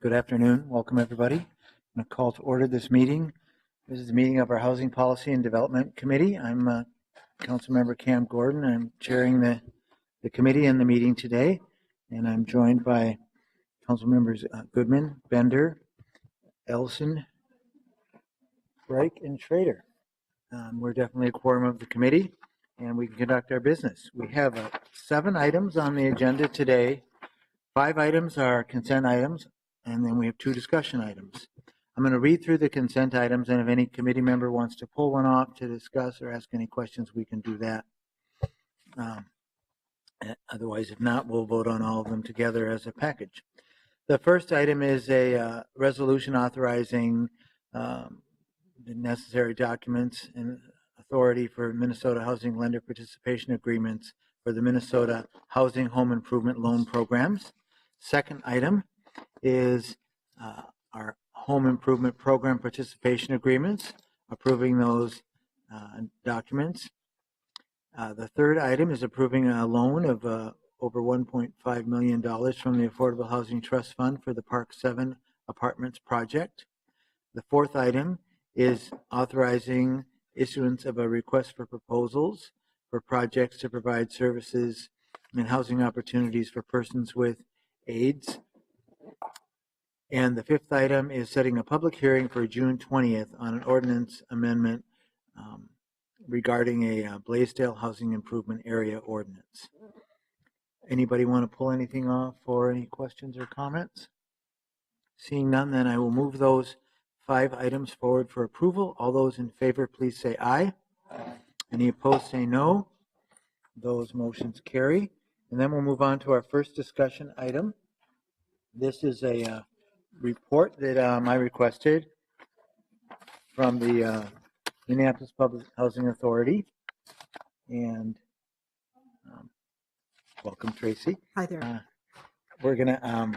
Good afternoon. Welcome, everybody. I'm going to call to order this meeting. This is the meeting of our Housing Policy and Development Committee. I'm Councilmember Cam Gordon. I'm chairing the committee and the meeting today, and I'm joined by Council Members Goodman, Bender, Ellison, Reich, and Schrader. We're definitely a quorum of the committee, and we can conduct our business. We have 7 items on the agenda today. 5 items are consent items, and then we have 2 discussion items. I'm going to read through the consent items, and if any committee member wants to pull one off to discuss or ask any questions, we can do that. Otherwise, if not, we'll vote on all of them together as a package. The first item is a resolution authorizing the necessary documents and authority for Minnesota Housing Lender Participation Agreements for the Minnesota Housing Home Improvement Loan Programs. Second item is our Home Improvement Program Participation Agreements, approving those documents. The third item is approving a loan of over $1.5 million from the Affordable Housing Trust Fund for the Park 7 Apartments project. The fourth item is authorizing issuance of a request for proposals for projects to provide services and housing opportunities for persons with AIDS. And the fifth item is setting a public hearing for June 20th on an ordinance amendment regarding a Blaisdell Housing Improvement Area ordinance. Anybody want to pull anything off or any questions or comments? Seeing none, then I will move those 5 items forward for approval. All those in favor, please say aye. Any opposed, say no. Those motions carry. And then we'll move on to our first discussion item. This is a report that I requested from the Minneapolis Public Housing Authority. And welcome, Tracy. Hi there. We're going to,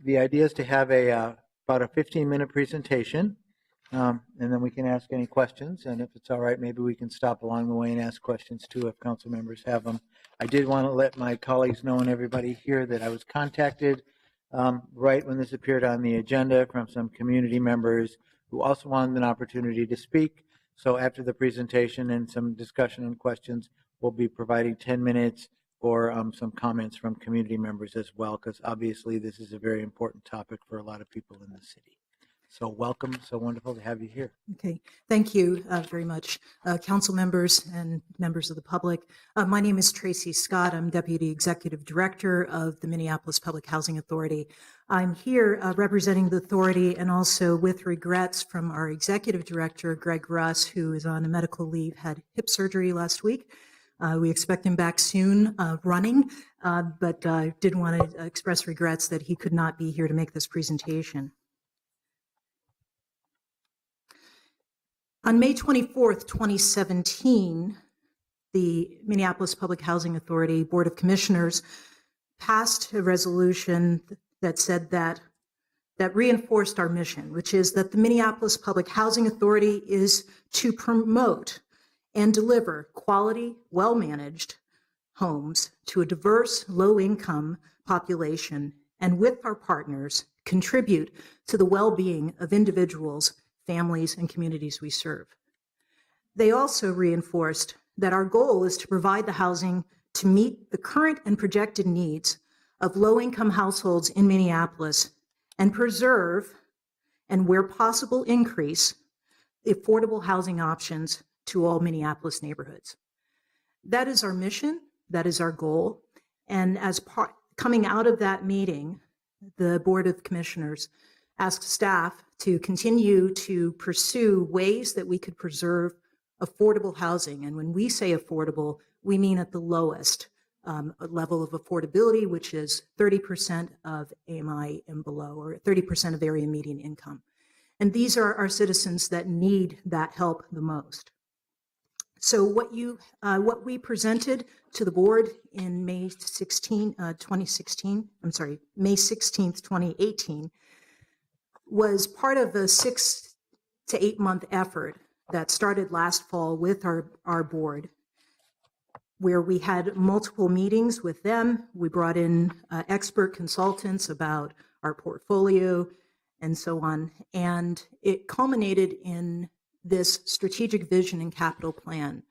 the idea is to have about a 15-minute presentation, and then we can ask any questions. And if it's all right, maybe we can stop along the way and ask questions too if council members have them. I did want to let my colleagues know and everybody here that I was contacted right when this appeared on the agenda from some community members who also wanted an opportunity to speak. So after the presentation and some discussion and questions, we'll be providing 10 minutes for some comments from community members as well, because obviously this is a very important topic for a lot of people in the city. So welcome. So wonderful to have you here. Okay. Thank you very much, council members and members of the public. My name is Tracy Scott. I'm Deputy Executive Director of the Minneapolis Public Housing Authority. I'm here representing the authority and also with regrets from our Executive Director, Greg Russ, who is on a medical leave, had hip surgery last week. We expect him back soon running, but did want to express regrets that he could not be here to make this presentation. On May 24th, 2017, the Minneapolis Public Housing Authority Board of Commissioners passed a resolution that said that reinforced our mission, which is that the Minneapolis Public Housing Authority is to promote and deliver quality, well-managed homes to a diverse, low-income population, and with our partners, contribute to the well-being of individuals, families, and communities we serve. They also reinforced that our goal is to provide the housing to meet the current and projected needs of low-income households in Minneapolis and preserve, and where possible increase, affordable housing options to all Minneapolis neighborhoods. That is our mission, that is our goal, and as coming out of that meeting, the Board of Commissioners asked staff to continue to pursue ways that we could preserve affordable housing. And when we say affordable, we mean at the lowest level of affordability, which is 30% of AMI and below, or 30% of area median income. And these are our citizens that need that help the most. So what we presented to the board in May 16th, 2018, was part of a 6 to 8 month effort that started last fall with our board where we had multiple meetings with them. We brought in expert consultants about our portfolio and so on. And it culminated in this strategic vision and capital plan.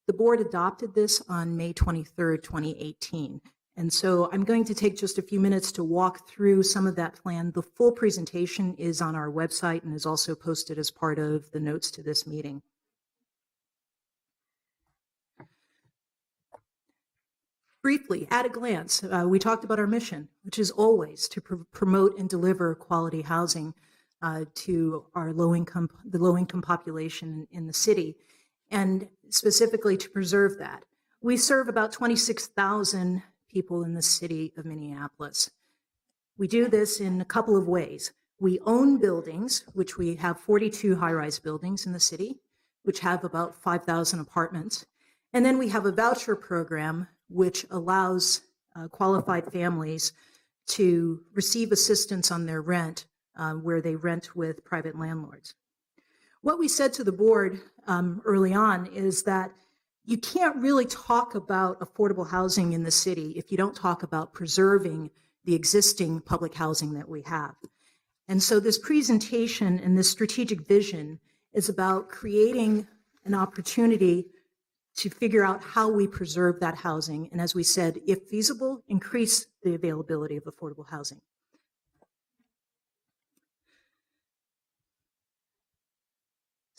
The board adopted this on May 23rd, 2018. And so I'm going to take just a few minutes to walk through some of that plan. The full presentation is on our website and is also posted as part of the notes to this meeting. Briefly, at a glance, we talked about our mission, which is always to promote and deliver quality housing to our the low-income population in the city, and specifically to preserve that. We serve about 26,000 people in the city of Minneapolis. We do this in a couple of ways. We own buildings, which we have 42 high-rise buildings in the city, which have about 5,000 apartments. And then we have a voucher program which allows qualified families to receive assistance on their rent where they rent with private landlords. What we said to the board early on is that you can't really talk about affordable housing in the city if you don't talk about preserving the existing public housing that we have. And so this presentation and this strategic vision is about creating an opportunity to figure out how we preserve that housing. And as we said, if feasible, increase the availability of affordable housing.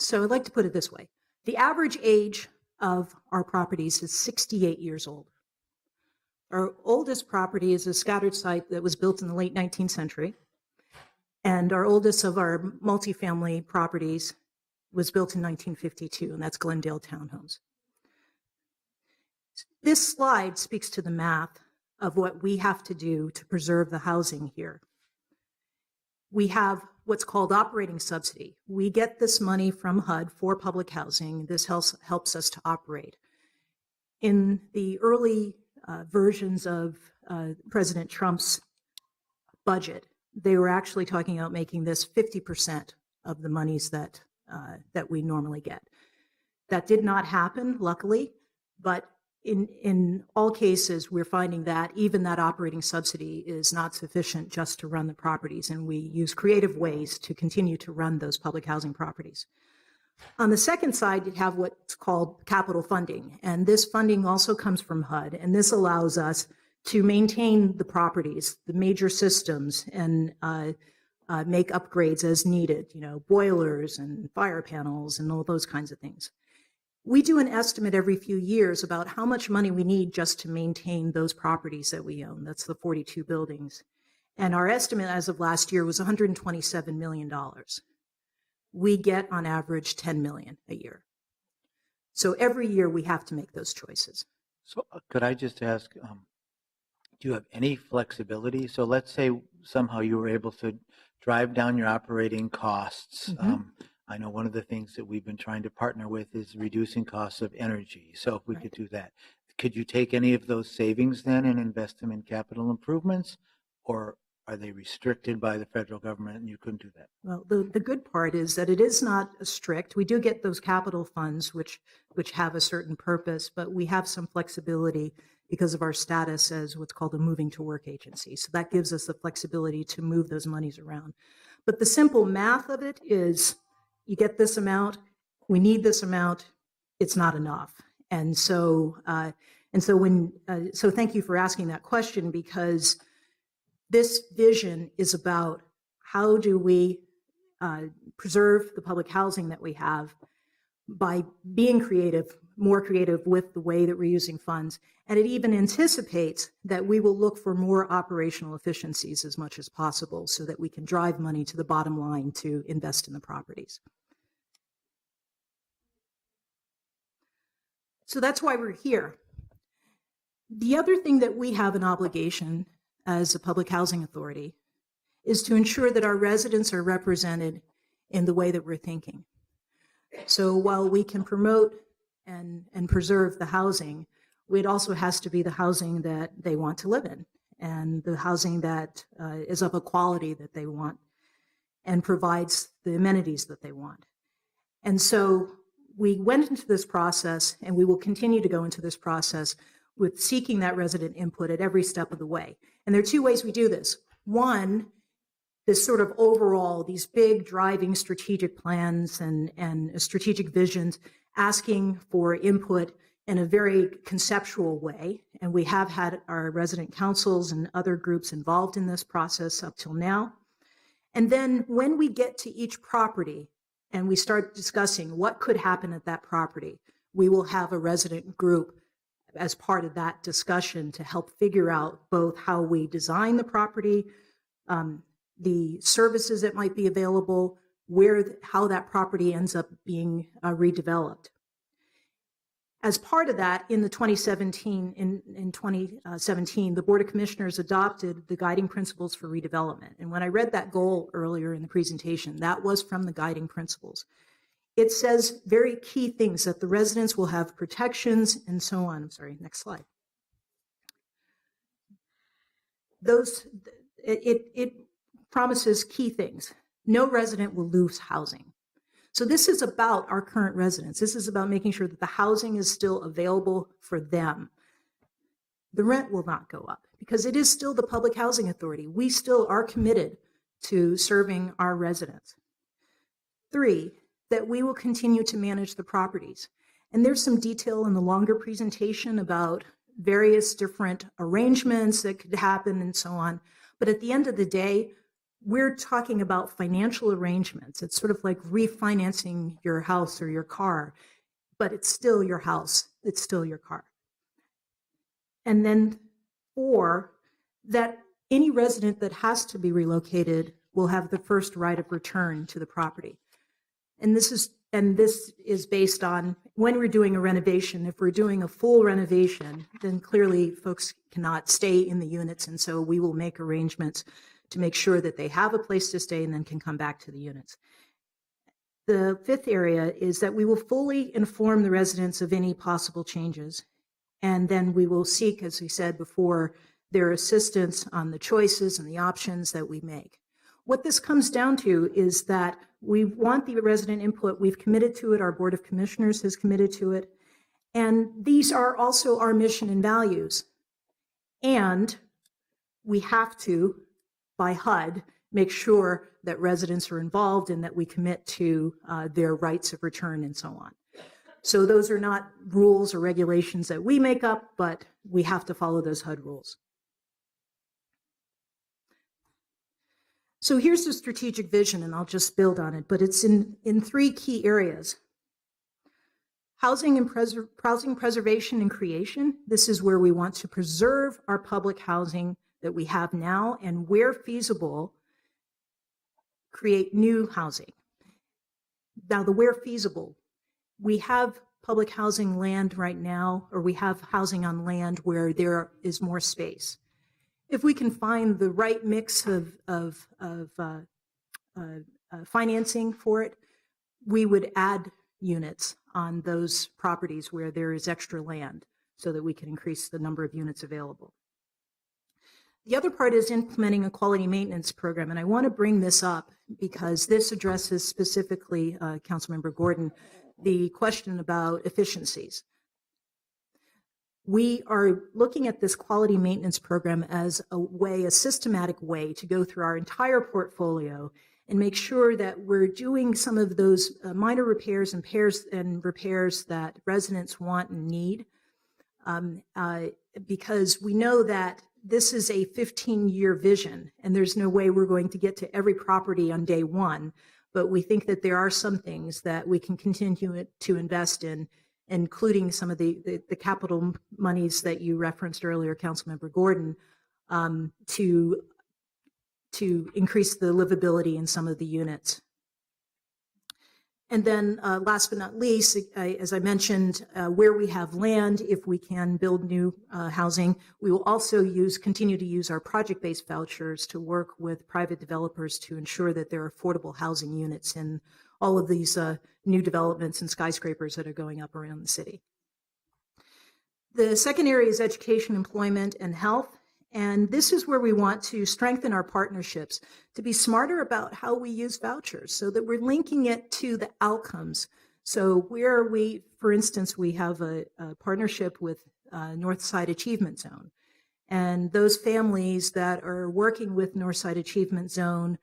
So I'd like to put it this way. The average age of our properties is 68 years old. Our oldest property is a scattered site that was built in the late 19th century. And our oldest of our multifamily properties was built in 1952, and that's Glendale Townhomes. This slide speaks to the math of what we have to do to preserve the housing here. We have what's called operating subsidy. We get this money from HUD for public housing. This helps us to operate. In the early versions of President Trump's budget, they were actually talking about making this 50% of the monies that we normally get. That did not happen, luckily, but in all cases, we're finding that even that operating subsidy is not sufficient just to run the properties, and we use creative ways to continue to run those public housing properties. On the second side, you have what's called capital funding, and this funding also comes from HUD, and this allows us to maintain the properties, the major systems, and make upgrades as needed, boilers and fire panels and all those kinds of things. We do an estimate every few years about how much money we need just to maintain those properties that we own. That's the 42 buildings. And our estimate as of last year was $127 million. We get on average $10 million a year. So every year we have to make those choices. So could I just ask, do you have any flexibility? So let's say somehow you were able to drive down your operating costs. Mm-hmm. I know one of the things that we've been trying to partner with is reducing costs of energy. So if we could do that, could you take any of those savings then and invest them in capital improvements, or are they restricted by the federal government and you couldn't do that? Well, the good part is that it is not strict. We do get those capital funds which have a certain purpose, but we have some flexibility because of our status as what's called a moving to work agency. So that gives us the flexibility to move those monies around. But the simple math of it is, you get this amount, we need this amount, it's not enough. And so thank you for asking that question, because this vision is about how do we preserve the public housing that we have by being creative, more creative with the way that we're using funds. And it even anticipates that we will look for more operational efficiencies as much as possible so that we can drive money to the bottom line to invest in the properties. So that's why we're here. The other thing that we have an obligation as a public housing authority is to ensure that our residents are represented in the way that we're thinking. So while we can promote and preserve the housing, it also has to be the housing that they want to live in, and the housing that is of a quality that they want and provides the amenities that they want. And so we went into this process, and we will continue to go into this process with seeking that resident input at every step of the way. And there are two ways we do this. One, this sort of overall, these big driving strategic plans and strategic visions, asking for input in a very conceptual way. And we have had our resident councils and other groups involved in this process up till now. And then when we get to each property and we start discussing what could happen at that property, we will have a resident group as part of that discussion to help figure out both how we design the property, the services that might be available, how that property ends up being redeveloped. As part of that, in 2017, the Board of Commissioners adopted the guiding principles for redevelopment. And when I read that goal earlier in the presentation, that was from the guiding principles. It says very key things, that the residents will have protections and so on. I'm sorry, next slide. It promises key things. No resident will lose housing. So this is about our current residents. This is about making sure that the housing is still available for them. The rent will not go up because it is still the Public Housing Authority. We still are committed to serving our residents. 3, that we will continue to manage the properties. And there's some detail in the longer presentation about various different arrangements that could happen and so on. But at the end of the day, we're talking about financial arrangements. It's sort of like refinancing your house or your car, but it's still your house. It's still your car. And then 4, that any resident that has to be relocated will have the first right of return to the property. And this is based on when we're doing a renovation. If we're doing a full renovation, then clearly folks cannot stay in the units. And so we will make arrangements to make sure that they have a place to stay and then can come back to the units. The 5th area is that we will fully inform the residents of any possible changes. And then we will seek, as we said before, their assistance on the choices and the options that we make. What this comes down to is that we want the resident input. We've committed to it. Our Board of Commissioners has committed to it. And these are also our mission and values. And we have to, by HUD, make sure that residents are involved and that we commit to their rights of return and so on. So those are not rules or regulations that we make up, but we have to follow those HUD rules. So here's the strategic vision, and I'll just build on it, but it's in 3 key areas. Housing preservation and creation. This is where we want to preserve our public housing that we have now, and where feasible, create new housing. Now, the where feasible, we have public housing land right now, or we have housing on land where there is more space. If we can find the right mix of financing for it, we would add units on those properties where there is extra land so that we can increase the number of units available. The other part is implementing a quality maintenance program, and I want to bring this up because this addresses specifically, Councilmember Gordon, the question about efficiencies. We are looking at this quality maintenance program as a systematic way to go through our entire portfolio and make sure that we're doing some of those minor repairs and repairs that residents want and need, because we know that this is a 15-year vision, and there's no way we're going to get to every property on day one, but we think that there are some things that we can continue to invest in, including some of the capital monies that you referenced earlier, Councilmember Gordon, to increase the livability in some of the units. And then last but not least, as I mentioned, where we have land, if we can build new housing, we will also continue to use our project-based vouchers to work with private developers to ensure that there are affordable housing units in all of these new developments and skyscrapers that are going up around the city. The second area is education, employment, and health. And this is where we want to strengthen our partnerships, to be smarter about how we use vouchers so that we're linking it to the outcomes So where we, for instance, we have a partnership with Northside Achievement Zone. And those families that are working with Northside Achievement Zone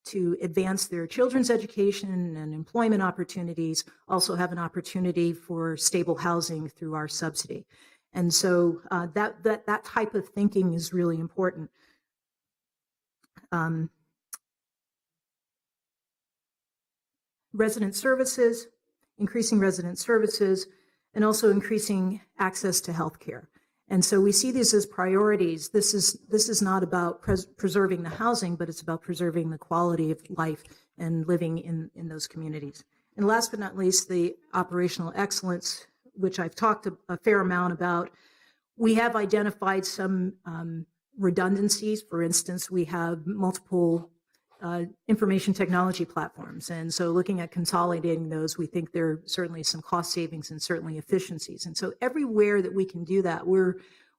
to advance their children's education and employment opportunities also have an opportunity for stable housing through our subsidy. And so that type of thinking is really important. Resident services, increasing resident services, and also increasing access to health care. And so we see these as priorities. This is not about preserving the housing, but it's about preserving the quality of life and living in those communities. And last but not least, the operational excellence, which I've talked a fair amount about. We have identified some redundancies. For instance, we have multiple information technology platforms. And so looking at consolidating those, we think there are certainly some cost savings and certainly efficiencies. And so everywhere that we can do that,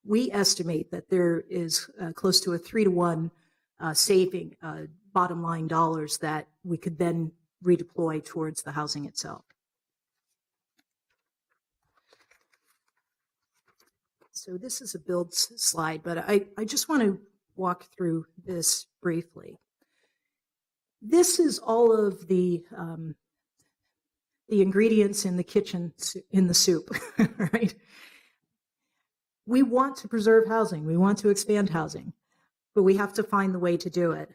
we estimate that there is close to a 3-to-1 saving bottom line dollars that we could then redeploy towards the housing itself. So this is a build slide, but I just want to walk through this briefly. This is all of the ingredients in the kitchen, in the soup, right? We want to preserve housing. We want to expand housing, but we have to find the way to do it.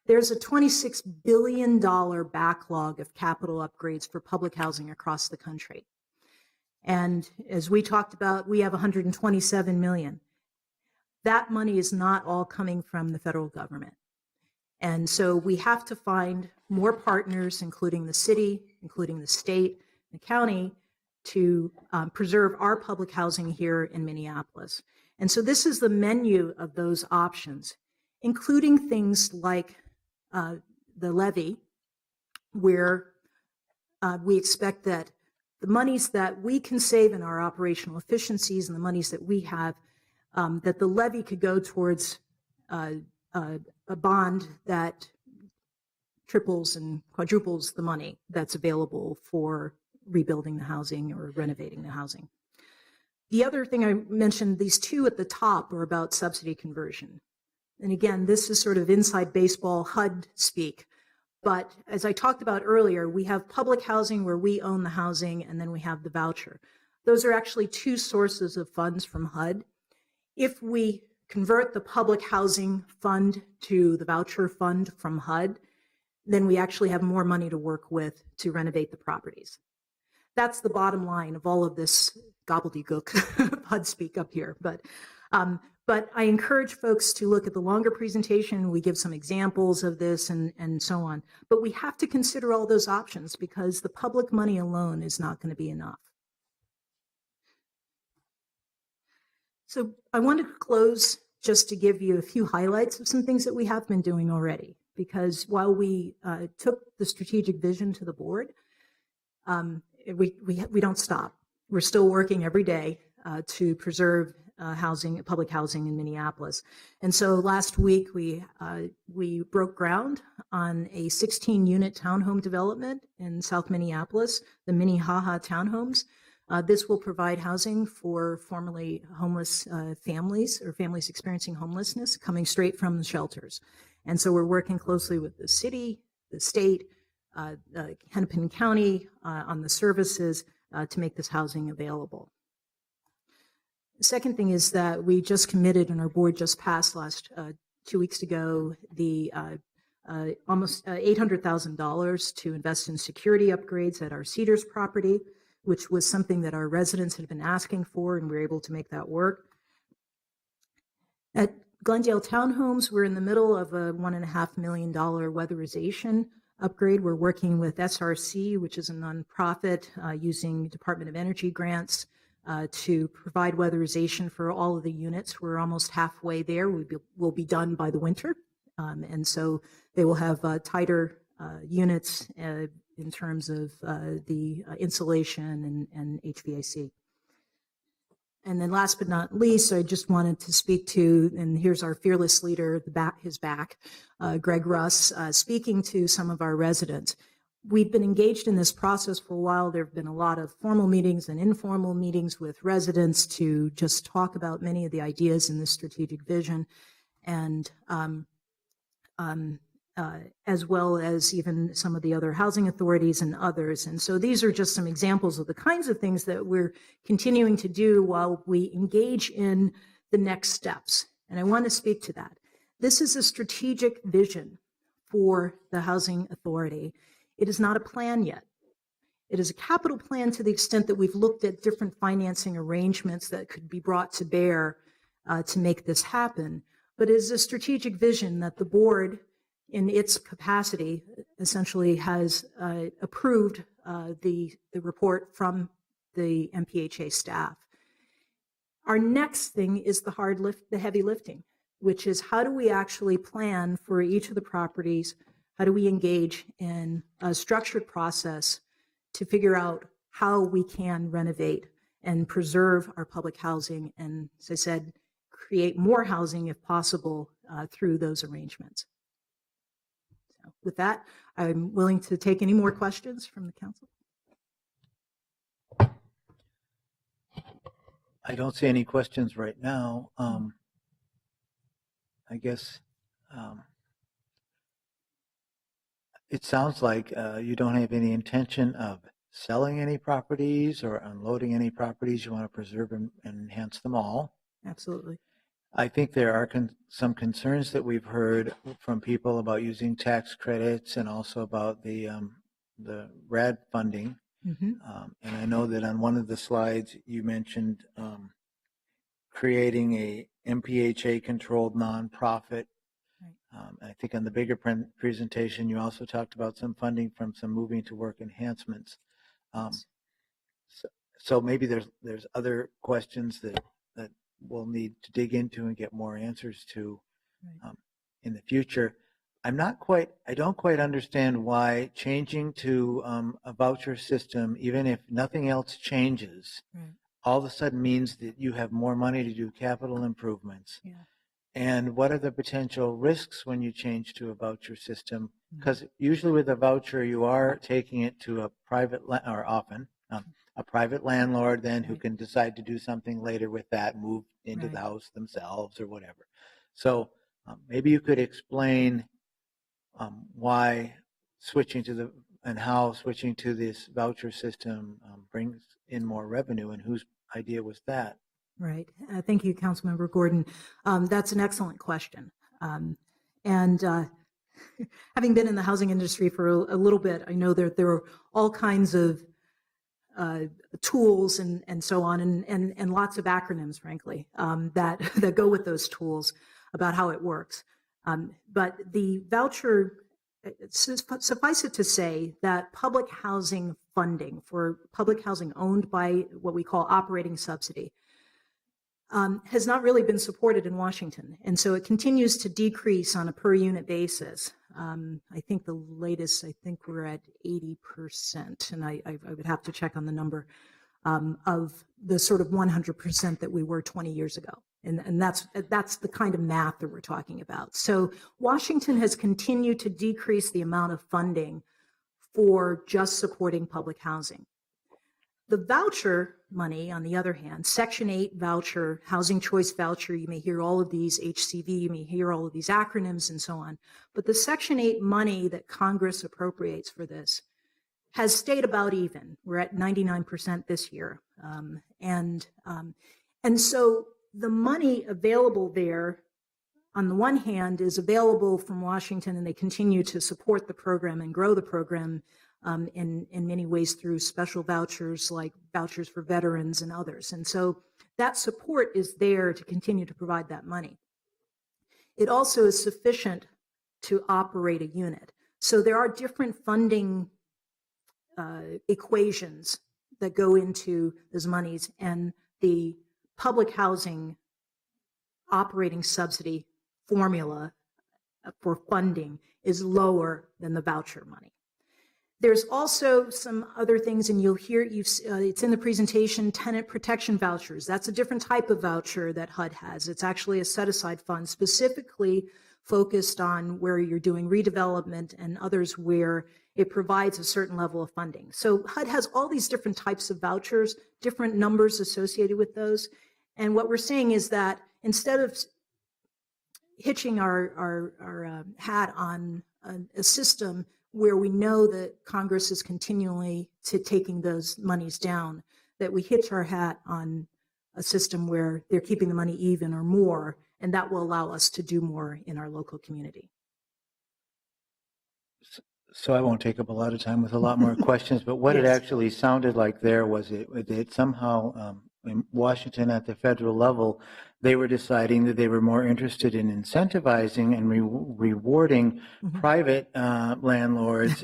There's a $26 billion backlog of capital upgrades for public housing across the country. And as we talked about, we have 127 million. That money is not all coming from the federal government. And so we have to find more partners, including the city, including the state, the county, to preserve our public housing here in Minneapolis. And so this is the menu of those options, including things like the levy, where we expect that the monies that we can save in our operational efficiencies and the monies that we have, that the levy could go towards a bond that triples and quadruples the money that's available for rebuilding the housing or renovating the housing. The other thing I mentioned, these two at the top are about subsidy conversion. And again, this is sort of inside baseball HUD speak. But as I talked about earlier, we have public housing where we own the housing, and then we have the voucher. Those are actually two sources of funds from HUD. If we convert the public housing fund to the voucher fund from HUD, then we actually have more money to work with to renovate the properties. That's the bottom line of all of this gobbledygook HUD speak up here. But I encourage folks to look at the longer presentation. We give some examples of this and so on. But we have to consider all those options because the public money alone is not going to be enough. So I wanted to close just to give you a few highlights of some things that we have been doing already. Because while we took the strategic vision to the board, we don't stop. We're still working every day to preserve public housing in Minneapolis. And so last week we broke ground on a 16-unit townhome development in South Minneapolis, the Minnehaha Townhomes. This will provide housing for formerly homeless families or families experiencing homelessness coming straight from the shelters. And so we're working closely with the city, the state, Hennepin County on the services to make this housing available. The second thing is that we just committed and our board just passed 2 weeks ago the almost $800,000 to invest in security upgrades at our Cedars property, which was something that our residents had been asking for, and we were able to make that work. At Glendale Townhomes, we're in the middle of a $1.5 million weatherization upgrade. We're working with SRC, which is a nonprofit using Department of Energy grants to provide weatherization for all of the units. We're almost halfway there. We'll be done by the winter. And so they will have tighter units in terms of the insulation and HVAC. And then last but not least, I just wanted to speak to, and here's our fearless leader, his back, Greg Russ, speaking to some of our residents. We've been engaged in this process for a while. There have been a lot of formal meetings and informal meetings with residents to just talk about many of the ideas in this strategic vision, and as well as even some of the other housing authorities and others. And so these are just some examples of the kinds of things that we're continuing to do while we engage in the next steps. And I want to speak to that. This is a strategic vision for the housing authority. It is not a plan yet. It is a capital plan to the extent that we've looked at different financing arrangements that could be brought to bear to make this happen. But it is a strategic vision that the board, in its capacity, essentially has approved the report from the MPHA staff. Our next thing is the heavy lifting, which is how do we actually plan for each of the properties? How do we engage in a structured process to figure out how we can renovate and preserve our public housing and, as I said, create more housing if possible through those arrangements. So with that, I'm willing to take any more questions from the council. I don't see any questions right now. I guess it sounds like you don't have any intention of selling any properties or unloading any properties. You want to preserve and enhance them all. Absolutely. I think there are some concerns that we've heard from people about using tax credits and also about the RAD funding. Mm-hmm. And I know that on one of the slides you mentioned creating a MPHA-controlled nonprofit. Right. I think on the bigger presentation you also talked about some funding from some moving to work enhancements. So maybe there's other questions that we'll need to dig into and get more answers to right. In the future. I don't quite understand why changing to a voucher system, even if nothing else changes, right. all of a sudden means that you have more money to do capital improvements. Yeah. And what are the potential risks when you change to a voucher system? Because usually with a voucher, you are taking it to a private, or often, a private landlord then who can decide to do something later with that, move into the house themselves or whatever. So maybe you could explain why switching to how switching to this voucher system brings in more revenue, and whose idea was that? Right. Thank you, Councilmember Gordon. That's an excellent question. And having been in the housing industry for a little bit, I know that there are all kinds of tools and so on, and lots of acronyms, frankly, that go with those tools about how it works. But the voucher, suffice it to say that public housing funding for public housing owned by what we call operating subsidy has not really been supported in Washington. And so it continues to decrease on a per unit basis. I think the latest, we're at 80%, and I would have to check on the number of the sort of 100% that we were 20 years ago. And that's the kind of math that we're talking about. So Washington has continued to decrease the amount of funding for just supporting public housing. The voucher money, on the other hand, Section 8 voucher, housing choice voucher, you may hear all of these, HCV, you may hear all of these acronyms and so on. But the Section 8 money that Congress appropriates for this has stayed about even. We're at 99% this year. And so the money available there, on the one hand, is available from Washington, and they continue to support the program and grow the program in many ways through special vouchers like vouchers for veterans and others. And so that support is there to continue to provide that money. It also is sufficient to operate a unit. So there are different funding equations that go into those monies, and the public housing operating subsidy formula for funding is lower than the voucher money. There's also some other things, and you'll hear, it's in the presentation, tenant protection vouchers. That's a different type of voucher that HUD has. It's actually a set-aside fund specifically focused on where you're doing redevelopment, and others where it provides a certain level of funding. So HUD has all these different types of vouchers, different numbers associated with those. And what we're saying is that instead of hitching our hat on a system where we know that Congress is continually taking those monies down, that we hitch our hat on a system where they're keeping the money even or more, and that will allow us to do more in our local community. So I won't take up a lot of time with a lot more questions, but what it Yes. actually sounded like there was it somehow in Washington at the federal level, they were deciding that they were more interested in incentivizing and rewarding private landlords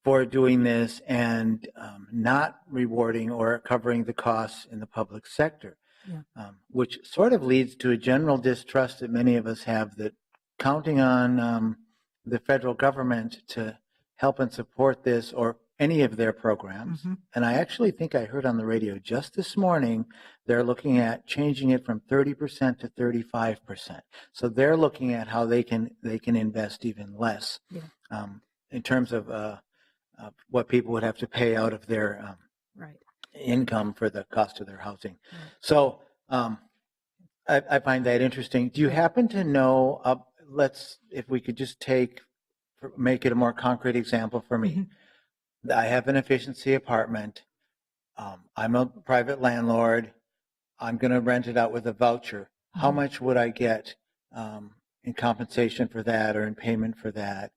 for doing this and not rewarding or covering the costs in the public sector, which sort of leads to a general distrust that many of us have that counting on the federal government to help and support this or any of their programs. And I actually think I heard on the radio just this morning, they're looking at changing it from 30% to 35%. So they're looking at how they can invest even less in terms of what people would have to pay out of their income for the cost of their housing. So I find that interesting. Do you happen to know, if we could just make it a more concrete example for me. I have an efficiency apartment. I'm a private landlord. I'm going to rent it out with a voucher. How much would I get in compensation for that or in payment for that?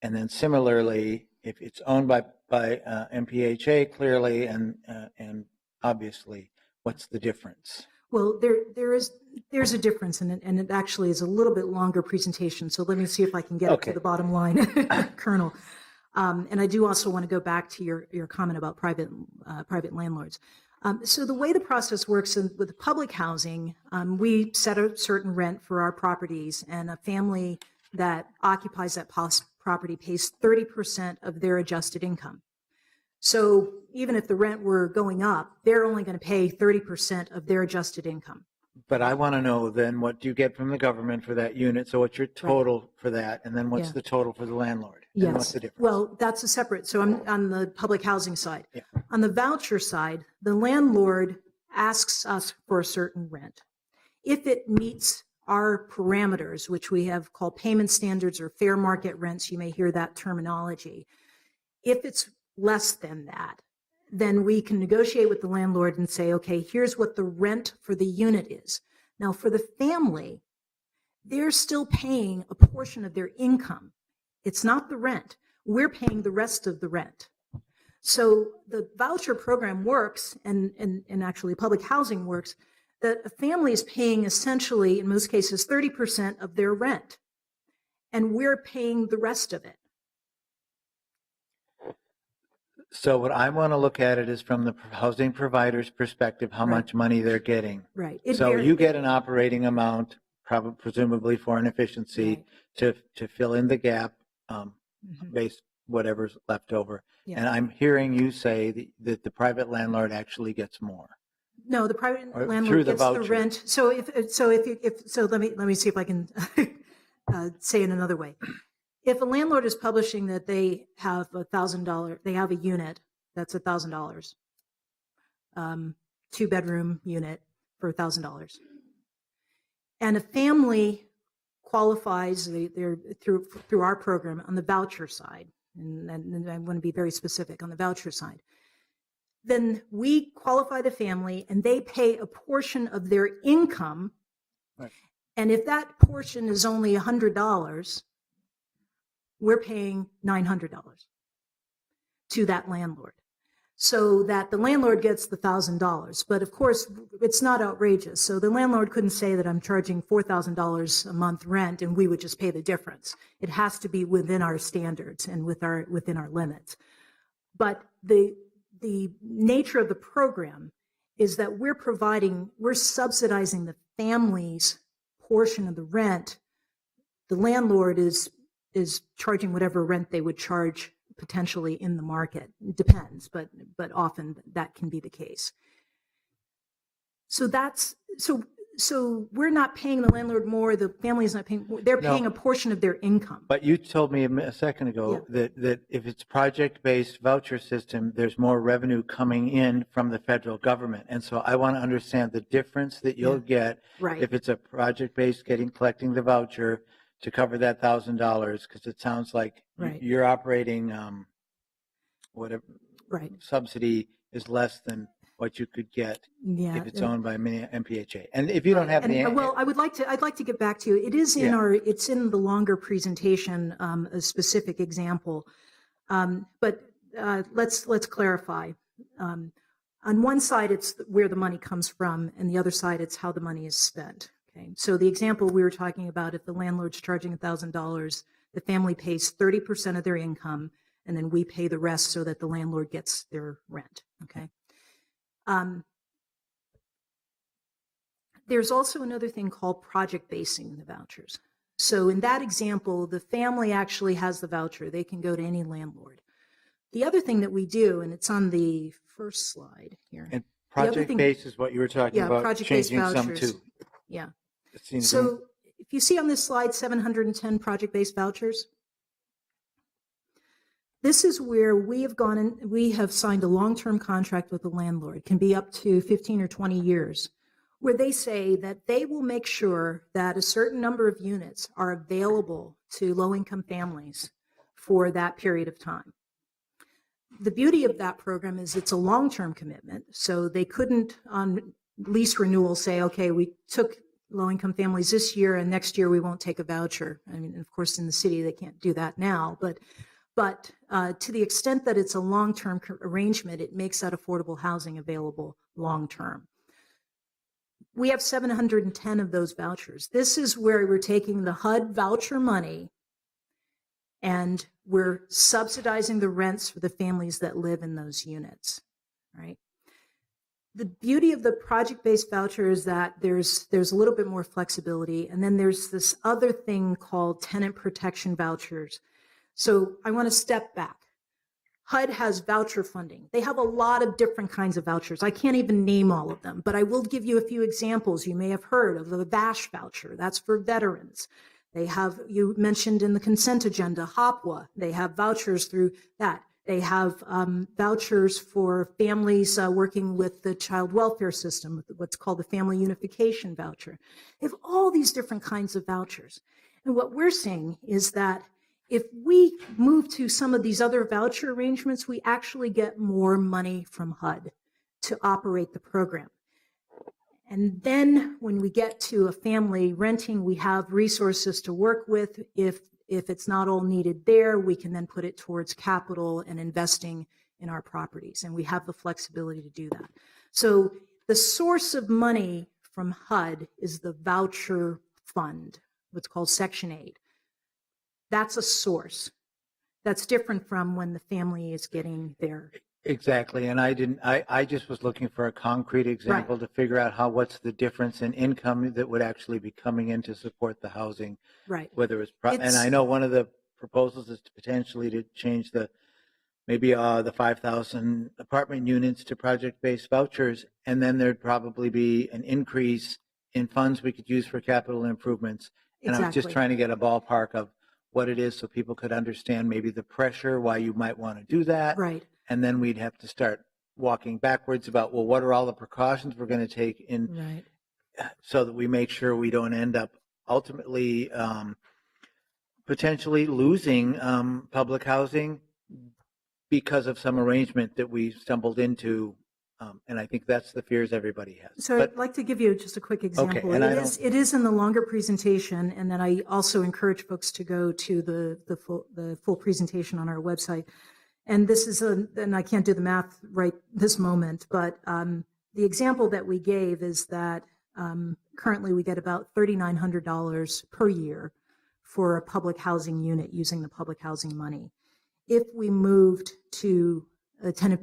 And then similarly, if it's owned by MPHA, clearly and obviously, what's the difference? Well, there's a difference, and it actually is a little bit longer presentation. So let me see if I can get it to the bottom line, Colonel. And I do also want to go back to your comment about private landlords. So the way the process works with public housing, we set a certain rent for our properties, and a family that occupies that property pays 30% of their adjusted income. So even if the rent were going up, they're only going to pay 30% of their adjusted income. But I want to know then, what do you get from the government for that unit? So what's your total for that? And then what's the total for the landlord? And what's the difference? Well, that's a separate. So I'm on the public housing side. On the voucher side, the landlord asks us for a certain rent. If it meets our parameters, which we have called payment standards or fair market rents, you may hear that terminology. If it's less than that, then we can negotiate with the landlord and say, okay, here's what the rent for the unit is. Now, for the family, they're still paying a portion of their income. It's not the rent. We're paying the rest of the rent. So the voucher program works, and actually public housing works, that a family is paying essentially, in most cases, 30% of their rent, and we're paying the rest of it. So what I want to look at it is from the housing provider's perspective, how much money they're getting. So you get an operating amount, presumably for an efficiency, to fill in the gap, based whatever's left over. And I'm hearing you say that the private landlord actually gets more. No, the private landlord gets the rent. So let me see if I can say it another way. If a landlord is publishing that they have $1,000, they have a unit that's $1,000, 2-bedroom unit for $1,000, and a family qualifies, they're through our program on the voucher side, and I want to be very specific on the voucher side. Then we qualify the family, and they pay a portion of their income, and if that portion is only $100. We're paying $900 to that landlord, so that the landlord gets the $1,000. But of course, it's not outrageous. So the landlord couldn't say that I'm charging $4,000 a month rent and we would just pay the difference. It has to be within our standards and within our limits. But the nature of the program is that we're subsidizing the family's portion of the rent. The landlord is charging whatever rent they would charge potentially in the market. It depends, but often that can be the case. So So we're not paying the landlord more, the family is not paying, they're No. paying a portion of their income. But you told me a second ago that if it's project-based voucher system, there's more revenue coming in from the federal government. And so I want to understand the difference that you'll get Right. if it's a project-based collecting the voucher to cover that $1,000, because it sounds like Right. you're operating whatever Right. subsidy is less than what you could get Yeah. if it's owned by MPHA. And if you don't have the Well, I'd like to get back to you. It is in it's in the longer presentation, a specific example. But let's clarify. On one side, it's where the money comes from, and the other side, it's how the money is spent. Okay. So the example we were talking about, if the landlord's charging $1,000, the family pays 30% of their income, and then we pay the rest so that the landlord gets their rent. Okay. There's also another thing called project basing the vouchers. So in that example, the family actually has the voucher. They can go to any landlord. The other thing that we do, and it's on the first slide here. And project-based is what you were talking about, project-based changing some vouchers. too. Yeah. So if you see on this slide, 710 project-based vouchers, this is where we have gone and we have signed a long-term contract with the landlord. It can be up to 15 or 20 years, where they say that they will make sure that a certain number of units are available to low-income families for that period of time. The beauty of that program is it's a long-term commitment, so they couldn't on lease renewal say, okay, we took low-income families this year and next year we won't take a voucher. I mean, of course, in the city they can't do that now, but to the extent that it's a long-term arrangement, it makes that affordable housing available long-term. We have 710 of those vouchers. This is where we're taking the HUD voucher money and we're subsidizing the rents for the families that live in those units, right? The beauty of the project-based voucher is that there's a little bit more flexibility, and then there's this other thing called tenant protection vouchers. So I want to step back. HUD has voucher funding. They have a lot of different kinds of vouchers. I can't even name all of them, but I will give you a few examples. You may have heard of the VASH voucher. That's for veterans. They have, you mentioned in the consent agenda, HOPWA. They have vouchers through that. They have vouchers for families working with the child welfare system, what's called the Family Unification voucher. They have all these different kinds of vouchers. And what we're saying is that if we move to some of these other voucher arrangements, we actually get more money from HUD to operate the program. And then when we get to a family renting, we have resources to work with. If it's not all needed there, we can then put it towards capital and investing in our properties. And we have the flexibility to do that. So the source of money from HUD is the voucher fund, what's called Section 8. That's a source. That's different from when the family is getting their. Exactly. And I just was looking for a concrete example to figure out what's the difference in income that would actually be coming in to support the housing. Right. Whether it's and I know one of the proposals is to potentially to change maybe the 5,000 apartment units to project-based vouchers, and then there'd probably be an increase in funds we could use for capital improvements. And I was just trying to get a ballpark of what it is so people could understand maybe the pressure, why you might want to do that. Right. And then we'd have to start walking backwards about, well, what are all the precautions we're going to take in so that we make sure we don't end up ultimately potentially losing public housing because of some arrangement that we stumbled into. And I think that's the fears everybody has. So I'd like to give you just a quick example. Okay, it is in the longer presentation, and then I also encourage folks to go to the full presentation on our website. And this is and I can't do the math right this moment, but the example that we gave is that currently we get about $3,900 per year for a public housing unit using the public housing money. If we moved to tenant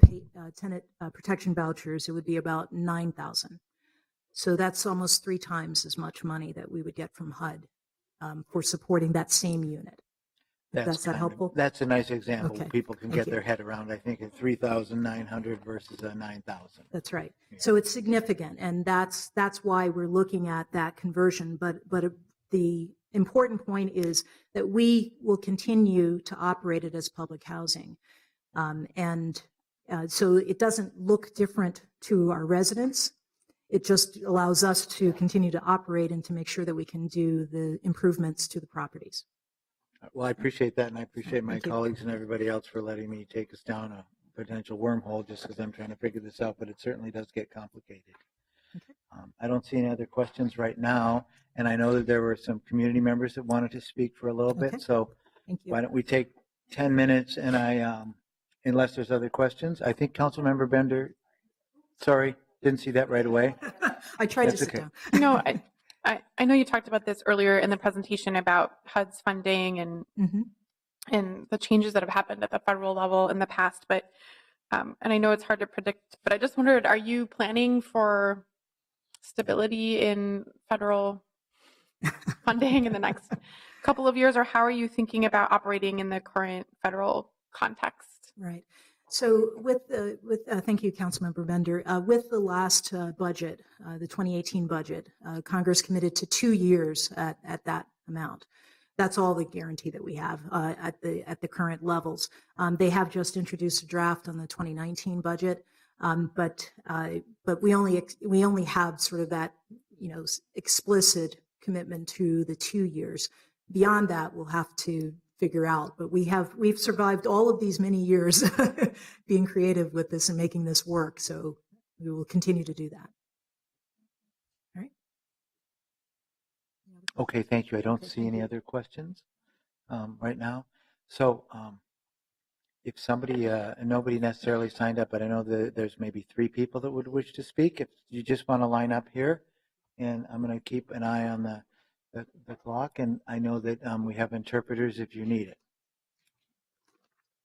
protection vouchers, it would be about $9,000. So that's almost 3 times as much money that we would get from HUD for supporting that same unit. That's that helpful? That's a nice example. Okay, People can thank get you. their head around, I think, at 3,900 versus 9,000. That's right. Yeah. So it's significant, and that's why we're looking at that conversion. But the important point is that we will continue to operate it as public housing. So it doesn't look different to our residents. It just allows us to continue to operate and to make sure that we can do the improvements to the properties. Well, I appreciate that, and I appreciate my Thank you. colleagues and everybody else for letting me take us down a potential wormhole just because I'm trying to figure this out, but it certainly does get complicated. Okay. I don't see any other questions right now, and I know that there were some community members that wanted to speak for a little bit, Okay. so Thank you. why don't we take 10 minutes, and unless there's other questions, I think Councilmember Bender, sorry, didn't see that right away. I tried That's to sit okay. down. No, I know you talked about this earlier in the presentation about HUD's funding and Mhm. and the changes that have happened at the federal level in the past, but and I know it's hard to predict, but I just wondered, are you planning for stability in federal funding in the next couple of years, or how are you thinking about operating in the current federal context? Right. So thank you, Councilmember Bender. With the last budget, the 2018 budget, Congress committed to 2 years at that amount. That's all the guarantee that we have at the current levels. They have just introduced a draft on the 2019 budget, but we only have sort of that explicit commitment to the 2 years. Beyond that, we'll have to figure out, but we've survived all of these many years being creative with this and making this work, so we will continue to do that. All right. Okay, thank you. I don't see any other questions right now. So if somebody, nobody necessarily signed up, but I know that there's maybe 3 people that would wish to speak. If you just want to line up here, and I'm going to keep an eye on the clock, and I know that we have interpreters if you need it.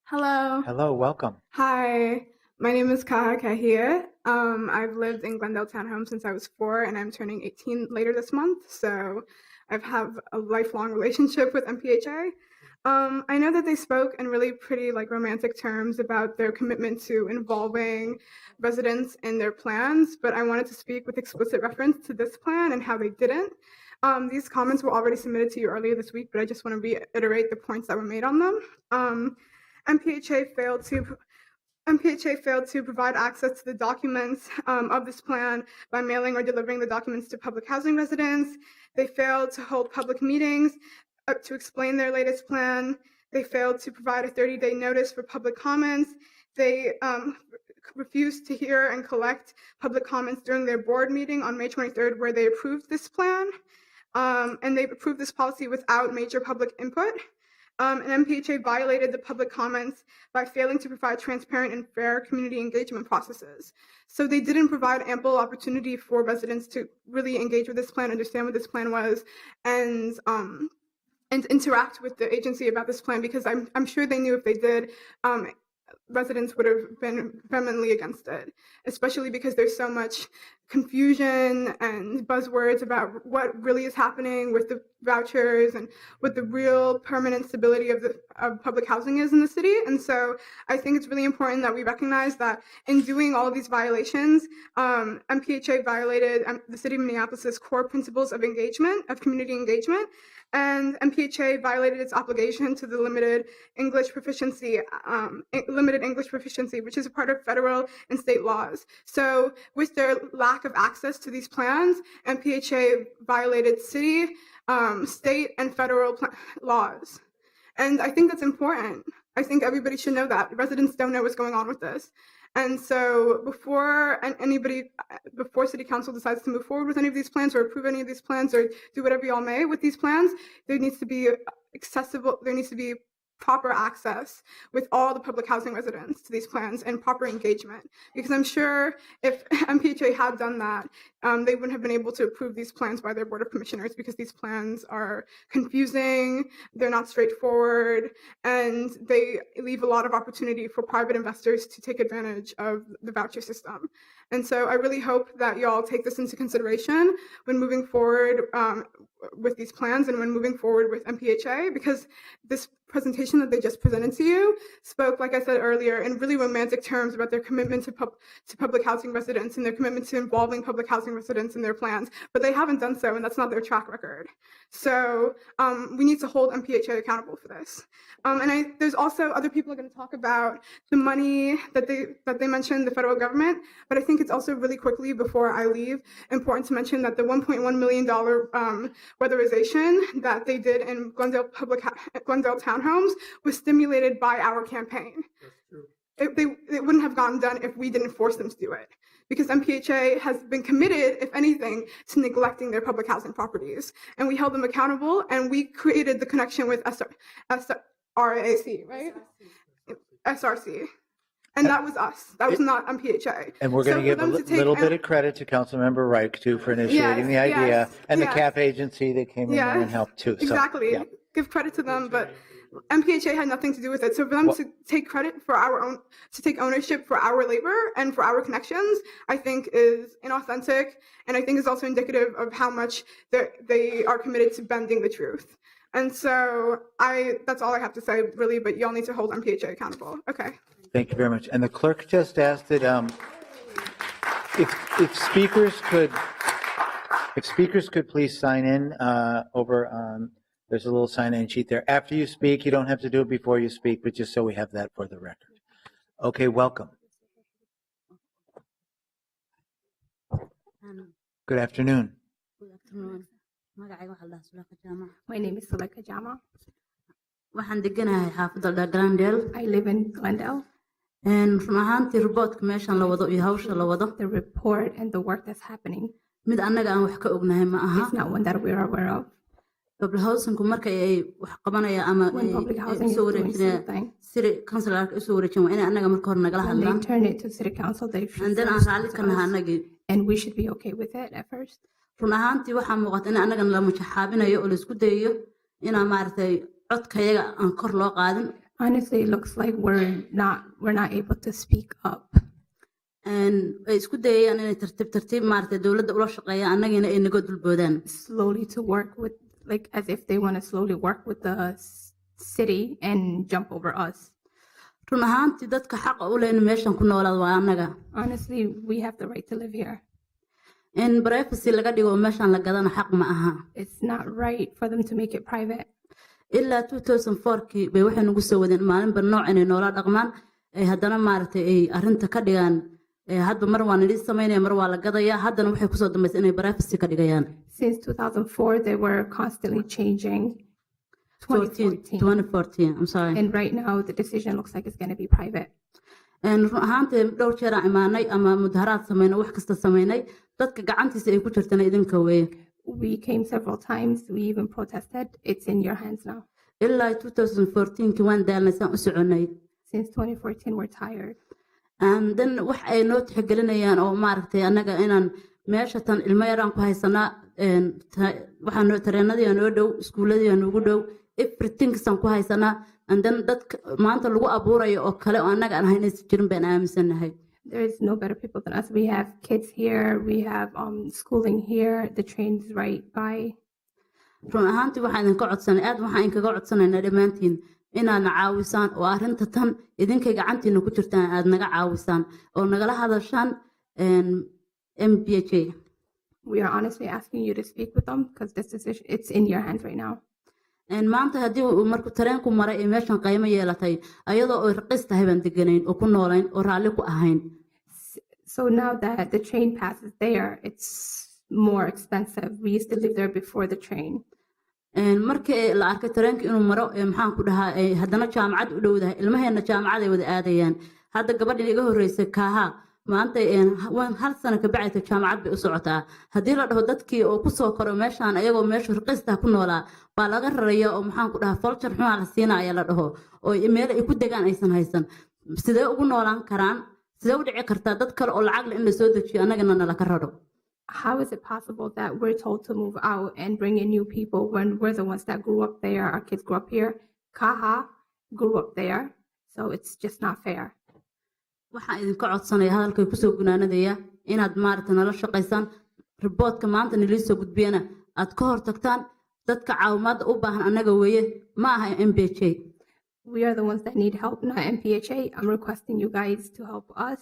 Hello. Hello, welcome. Hi. My name is Kaha Kahia. I've lived in Glendale Townhome since I was 4, and I'm turning 18 later this month. So I've have a lifelong relationship with MPHA. I know that they spoke in really pretty romantic terms about their commitment to involving residents in their plans, but I wanted to speak with explicit reference to this plan and how they didn't. These comments were already submitted to you earlier this week, but I just want to reiterate the points that were made on them. MPHA failed to provide access to the documents of this plan by mailing or delivering the documents to public housing residents. They failed to hold public meetings to explain their latest plan. They failed to provide a 30-day notice for public comments. They refused to hear and collect public comments during their board meeting on May 23rd, where they approved this plan. And they approved this policy without major public input. And MPHA violated the public comments by failing to provide transparent and fair community engagement processes. So they didn't provide ample opportunity for residents to really engage with this plan, understand what this plan was, and interact with the agency about this plan, because I'm sure they knew if they did, residents would have been vehemently against it, especially because there's so much confusion and buzzwords about what really is happening with the vouchers and what the real permanent stability of public housing is in the city. And so I think it's really important that we recognize that in doing all of these violations, MPHA violated the city of Minneapolis' core principles of engagement, of community engagement, and MPHA violated its obligation to the limited English proficiency, which is a part of federal and state laws. So with their lack of access to these plans, MPHA violated city, state, and federal laws. And I think that's important. I think everybody should know that. Residents don't know what's going on with this. And so before City Council decides to move forward with any of these plans or approve any of these plans or do whatever y'all may with these plans, there needs to be proper access with all the public housing residents to these plans and proper engagement. Because I'm sure if MPHA had done that, they wouldn't have been able to approve these plans by their Board of Commissioners, because these plans are confusing, they're not straightforward, and they leave a lot of opportunity for private investors to take advantage of the voucher system. And so I really hope that y'all take this into consideration when moving forward with these plans and when moving forward with MPHA, because this presentation that they just presented to you spoke, like I said earlier, in really romantic terms about their commitment to public housing residents and their commitment to involving public housing residents in their plans, but they haven't done so, and that's not their track record. So we need to hold MPHA accountable for this. And there's also other people are going to talk about the money that they mentioned, the federal government, but I think it's also really quickly before I leave important to mention that the $1.1 million weatherization that they did in Glendale townhomes was stimulated by our campaign. That's true. It wouldn't have gotten done if we didn't force them to do it, because MPHA has been committed, if anything, to neglecting their public housing properties. And we held them accountable, and we created the connection with SRAC, right? SRC. And that was us. That was not MPHA. And we're going to give a little bit of credit to Councilmember Reich, too, for initiating the idea, and the CAF agency that came in there and helped, too. Exactly. So, yeah. Give credit to them, but MPHA had nothing to do with it. So for them to take credit for to take ownership for our labor and for our connections, I think is inauthentic, and I think is also indicative of how much they are committed to bending the truth. And so that's all I have to say, really, but y'all need to hold MPHA accountable. Okay. Thank you very much. And the clerk just asked that if speakers could please sign in over on, there's a little sign-in sheet there. After you speak, you don't have to do it before you speak, but just so we have that for the record. Okay, welcome. Good afternoon. Good afternoon. My name is Suleka Jama. Waxaan deganahay xaafadda Glendale. I live in Glendale. Run ahaantii reportka meeshan la wado iyo hawsha la wado. The report and the work that's happening mid annaga aan wax ka ognahay ma aha. It's not one that we are aware of. Public housing-ku marka ay wax qabanaya ama when public housing is doing something, city council-ka u soo wareejin waa in annaga marka hore nagala when hadlaan. they turn it to city council, they should And then aan raalli ka nahay annagii. and we should be okay with it at first. Run ahaantii waxaa muuqata in annagana la mujaxaabinayo oo la isku dayayo inaan maaragtay codkayaga aan kor loo qaadin. Honestly, it looks like we're not able to speak up. And ay isku dayayaan inay tartiib maaragtay dowladda ula shaqeeyaan annagina ay naga dulboodaan. Slowly to work with, like as if they want to slowly work with the city and jump over us. Run ahaantii dadka xaqa u leh in meeshan ku noolaad waa annaga. Honestly, we have the right to live here. In privacy laga dhigo meeshan la gadana xaq ma aha. It's not right for them to make it private. Ilaa 2004kii bay waxay nagu soo wadeen maalinba nooc inay noola dhaqmaan ay haddana maaragtay ay arrinta ka dhigaan hadba mar waa nidhi samaynaya mar waa la gadayaa haddana waxay kusoo dambaysay inay privacy ka dhigayaan. Since 2004, they were constantly changing. 2014, I'm sorry. And right now, the decision looks like it's going to be private. Run ahaantii dhowr jeer aan imaanay ama mudaharaad sameynay wax kasta sameynay dadka gacantiisa ay ku jirtana idinka weeye. We came several times. We even protested. It's in your hands now. Ilaa 2014kii waan daalnay saan u soconay. Since 2014, we're tired. And then wax ay noo tixgelinayaan oo maaragtay annaga inaan meesha tan ilmo yaraan ku haysanaa waxaan tareenadii noo dhow iskuuladii noogu dhow everything san ku haysanaa and then dadka maanta lagu abuurayo oo kale oo annaga aan haynays jirin baan aaminsanahay. There is no better people than us. We have kids here. We have schooling here. The train's right by. Run ahaantii waxaan idinka codsanay aad waxaan idinkaga codsanaynaa dhammaantiin inaadna caawisaan oo arrinta tan idinkay gacantiina ku jirtaan aad naga caawisaan oo nagala hadashaan MPHA. We are honestly asking you to speak with them because this decision, it's in your hands right now. Maanta haddii markuu tareenku maray ee meeshan qiimo yeelatay ayadoo ay raqiis tahay baan deganayn oo ku noolayn oo raalli ku ahayn. So now that the train passes there, it's more expensive. We used to live there before the train. Markii la arkay tareenka inuu maro maxaan ku dhahaa haddana jaamacad u dhowdahay ilmaheena jaamacad ay wada aadayaan hadda gabadhii iga horeysay kaaha maanta hal sano ka bacayta jaamacad bay u socotaa haddii la dhaho dadkii oo ku soo koro meeshaan ayagoo meesha raqiista ku noolaa baa laga raraya oo maxaan ku dhahaa voucher xuma la siinaya la dhaho oo meel ay ku degaan aysan haysan sidee ugu noolaan karaan sidee u dhici kartaa dad kale oo lacag leh in la soo dejiyo annagana nala ka raro. How is it possible that we're told to move out and bring in new people when we're the ones that grew up there? Our kids grew up here. Kaha grew up there. So it's just not fair. Waxaan idinka codsanaya hadalkay kusoo gunaanadaya inaad maaragtay nala shaqaysaan reportka maanta nilii soo gudbiyana aad ka hortagtaan dadka caawimaadda u baahan annaga weeye ma aha MPHA. We are the ones that need help, not MPHA. I'm requesting you guys to help us.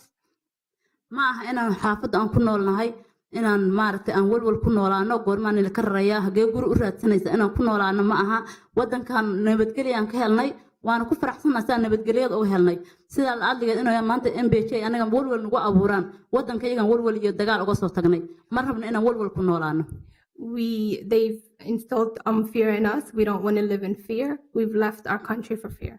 ma aha inaan xaafadda aan ku noolnahay inaan maaragtay aan walwal ku noolaano goormaan ila ka rarayaa hagee guri u raadsanaysa inaan ku noolaano ma aha waddankan nabadgelyo ka helnay waana ku faraxsanahay nabadgelyada oo helnay sida la adligeed inuu maanta MPHA anaga walwal nagu abuuraan waddanka iyagan walwal iyo dagaal uga soo tagnay ma rabna inaan walwal ku noolaano. They've instilled fear in us. We don't want to live in fear. We've left our country for fear.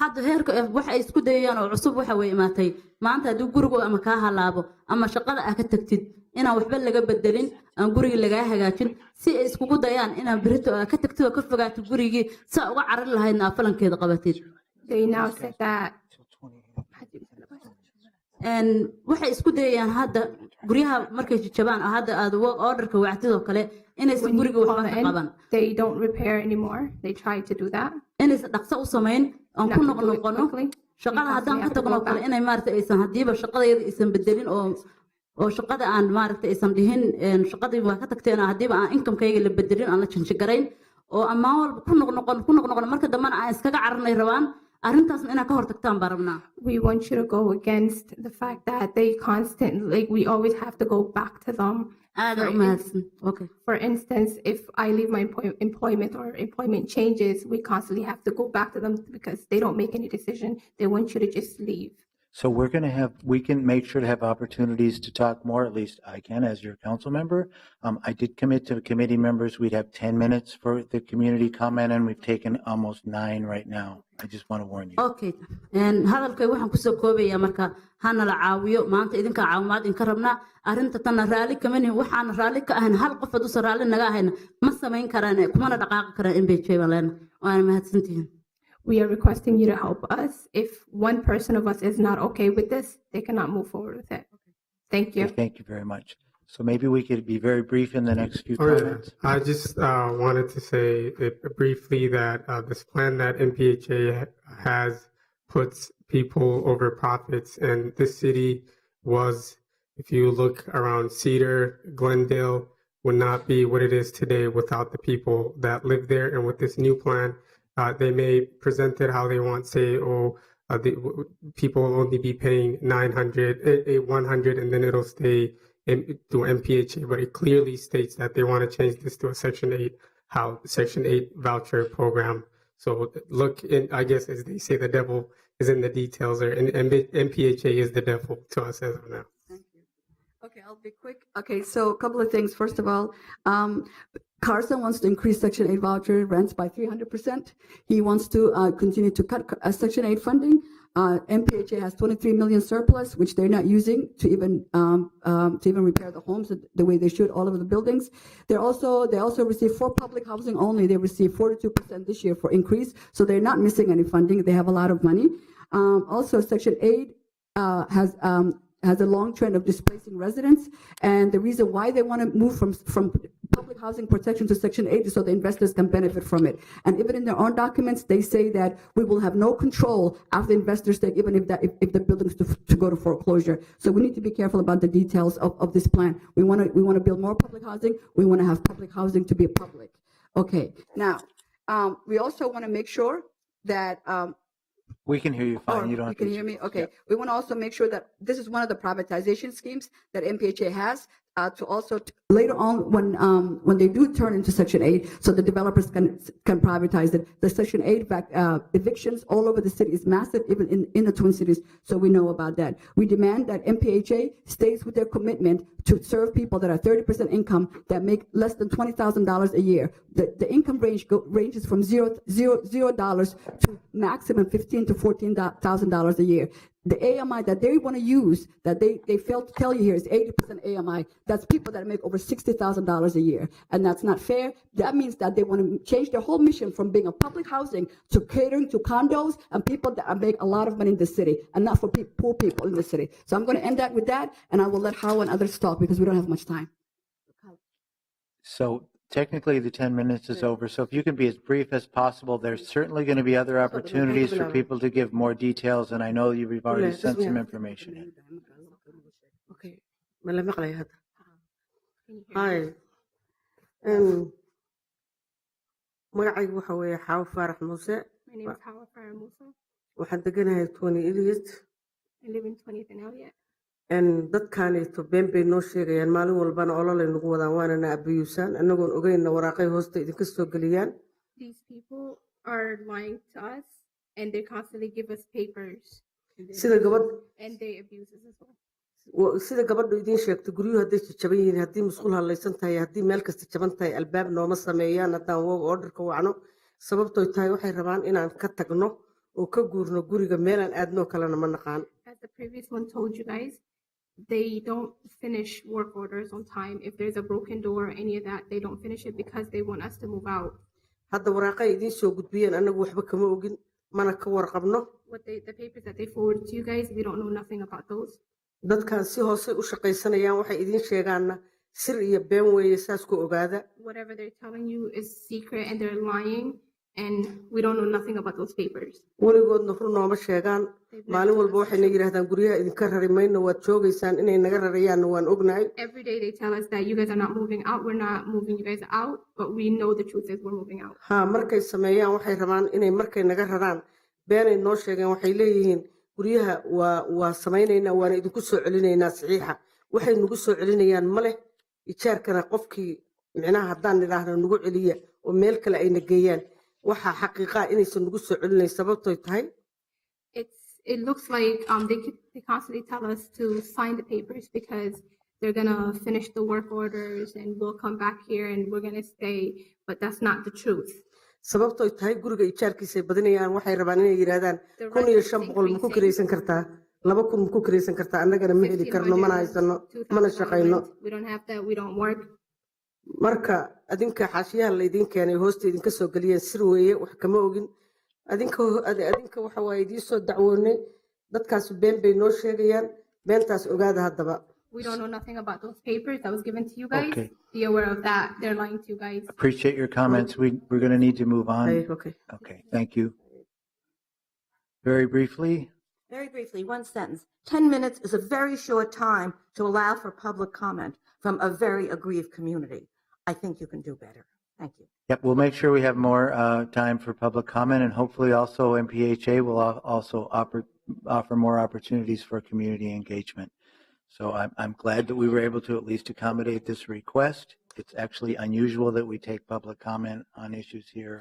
hadda heerka waxa ay isku dayayaan oo cusub waxa way imaatay maanta haddii gurigu ama kaa halaabo ama shaqada aad ka tagtid inaan waxba laga bedelin aan guriga laga hagaajin si ay iskugu dayaan inaan birito ka tagtid oo ka fogaato gurigii saa uga carar lahaydna falankeeda qabatid. They now said that and waxay isku dayayaan hadda guryaha markay jabaan hadda aad orderka wactidoo kale inaysan guriga waxba ka qaban. They don't repair anymore. They try to do that. inaysan dhaqso u samayn aan ku noqono shaqada haddaan ka tagno kale inay maaragtay aysan haddiiba shaqadeeda aysan bedelin oo shaqada aan maaragtay aysan dhihin shaqadii waa ka tagteen haddiiba aan inkamkayga la bedelin aan la janjigarayn oo ammaan walba ku noqono marka dambana aan iskaga cararnay rabaan arrintaasna inaan ka hortagtaan baan rabnaa. We want you to go against the fact that they constantly, like, we always have to go back to them. Okay. For instance, if I leave my employment or employment changes, we constantly have to go back to them because they don't make any decision. They want you to just leave. So we can make sure to have opportunities to talk more, at least I can as your council member. I did commit to committee members, we'd have 10 minutes for the community comment and we've taken almost 9 right now. I just want to warn you. Okay. And hadalkay waxaan ku soo koobaya marka hana la caawiyo maanta idinka caawimaad in ka rabnaa arrinta tan raali kamani waxaan raali ka ahayn hal qof oo raali naga ahayn ma samayn karaan kuma dhaqaaqi karaan MPHA baleen waan mahadsantihiin. We are requesting you to help us. If one person of us is not okay with this, they cannot move forward with it. Thank you. Okay, thank you very much. So maybe we could be very brief in the next few comments. I just wanted to say briefly that this plan that MPHA has puts people over profits, and this city was, if you look around Cedar, Glendale, would not be what it is today without the people that live there. And with this new plan, they may present it how they want, say, people will only be paying 100, and then it'll stay to MPHA, but it clearly states that they want to change this to a Section 8 voucher program. So look, I guess as they say, the devil is in the details, and MPHA is the devil to us as of now. Thank you. Okay, I'll be quick. Okay, so a couple of things. First of all, Carson wants to increase Section 8 voucher rents by 300%. He wants to continue to cut Section 8 funding. MPHA has 23 million surplus, which they're not using to even repair the homes the way they should, all over the buildings. They also receive for public housing only. They receive 42% this year for increase, so they're not missing any funding. They have a lot of money. Also, Section 8 has a long trend of displacing residents, and the reason why they want to move from public housing protection to Section 8 is so the investors can benefit from it. And even in their own documents, they say that we will have no control after investors take, even if the buildings to go to foreclosure. So we need to be careful about the details of this plan. We want to build more public housing. We want to have public housing to be public. Okay. Now, we also want to make sure that. We can hear you fine. You don't have to. You can hear me? Okay. Yeah. We want to also make sure that this is one of the privatization schemes that MPHA has to also later on when they do turn into Section 8, so the developers can privatize it. The Section 8 evictions all over the city is massive, even in the Twin Cities. So we know about that. We demand that MPHA stays with their commitment to serve people that are 30% income that make less than $20,000 a year. The income ranges from $0 to maximum $15,000 to $14,000 a year. The AMI that they want to use, that they failed to tell you here, is 80% AMI. That's people that make over $60,000 a year. And that's not fair. That means that they want to change their whole mission from being a public housing to catering to condos and people that make a lot of money in the city, and not for poor people in the city. So I'm going to end that with that, and I will let Howard and others talk because we don't have much time. So technically the 10 minutes is over, so if you can be as brief as possible. There's certainly going to be other opportunities for people to give more details, and I know you've already sent some information in. Okay. Hi. magacaygu waxa weeye xaawo faarax muuse My name is Hawa Farah Musa. waxaan deganahay 20 Elliot I live in 20th and Elliott. dadkaanayto been bay noo sheegayaan maalin walbana ololay nagu wadaan waanana abiyuusaan annagoon ogeynna waraaqay hoosta idinka soo geliyaan These people are lying to us and they constantly give us papers. sida gabadh And they abuse us as well. sida gabadhu idiin sheegto guryuhu hadday jajaban yihiin haddii musqul hallaysan tahay haddii meel kasta jaban tahay albaab nooma sameeyaan haddaan orderka wacno sababtooy tahay waxay rabaan inaan ka tagno oo ka guurno guriga meelaan aadnoo kalena ma naqaan As the previous one told you guys, they don't finish work orders on time. If there's a broken door or any of that, they don't finish it because they want us to move out. hadda waraaqay idiin soo gudbiyeen annagu waxba kama ogin mana ka warqabno The papers that they forward to you guys, we don't know nothing about those. dadkan si hoose u shaqaysanayaan waxay idiin sheegaanna sir iyo been weeye saas ku ogaada Whatever they're telling you is secret and they're lying, and we don't know nothing about those papers. weligoodna run nooma sheegaan maalin walba waxayna yidhaahdaan guryaha idinka rari mayno waad joogaysaan inay naga rarayaanna waan ognahay Every day they tell us that you guys are not moving out. We're not moving you guys out, but we know the truth is we're moving out. ha markay sameeyaan waxay rabaan inay markay naga raraan beenay noo sheegeen waxay leeyihiin guryaha waa samaynaynaa waana idinku soo celinaynaa saxiixa waxay nagu soo celinayaan ma leh ijaarkana qofkii micnaha haddaan nidhaahno nagu celiya oo meel kale ayna geeyaan waxaa xaqiiqaa inaysan nagu soo celinayn sababtoy tahay It looks like they constantly tell us to sign the papers because they're gonna finish the work orders and we'll come back here and we're gonna stay, but that's not the truth. sababtoy tahay guriga ijaarkiisay badinayaan waxay rabaan inay yidhaahdaan The 1,500 ma ku kiraysan kartaa 2,000 ma ku kiraysan kartaa annagana ma heli karno mana haysano mana shaqayno We don't have that. We don't work. marka adinka xaashiyaha laydiin keenay hoosta idinka soo geliyeen sir weeye wax kama ogin adinka waxa waaye idiin soo dacwoonay dadkaas been bay noo sheegayaan beentaas ogaada haddaba We don't know nothing about those papers that was given to you guys. Okay. Be aware of that. They're lying to you guys. Appreciate your comments. We're going to need to move on. okay Okay, thank you. Very briefly, Very briefly, one sentence. 10 minutes is a very short time to allow for public comment from a very aggrieved community. I think you can do better. Thank you. yep, we'll make sure we have more time for public comment, and hopefully also MPHA will also offer more opportunities for community engagement. So I'm glad that we were able to at least accommodate this request. It's actually unusual that we take public comment on issues here.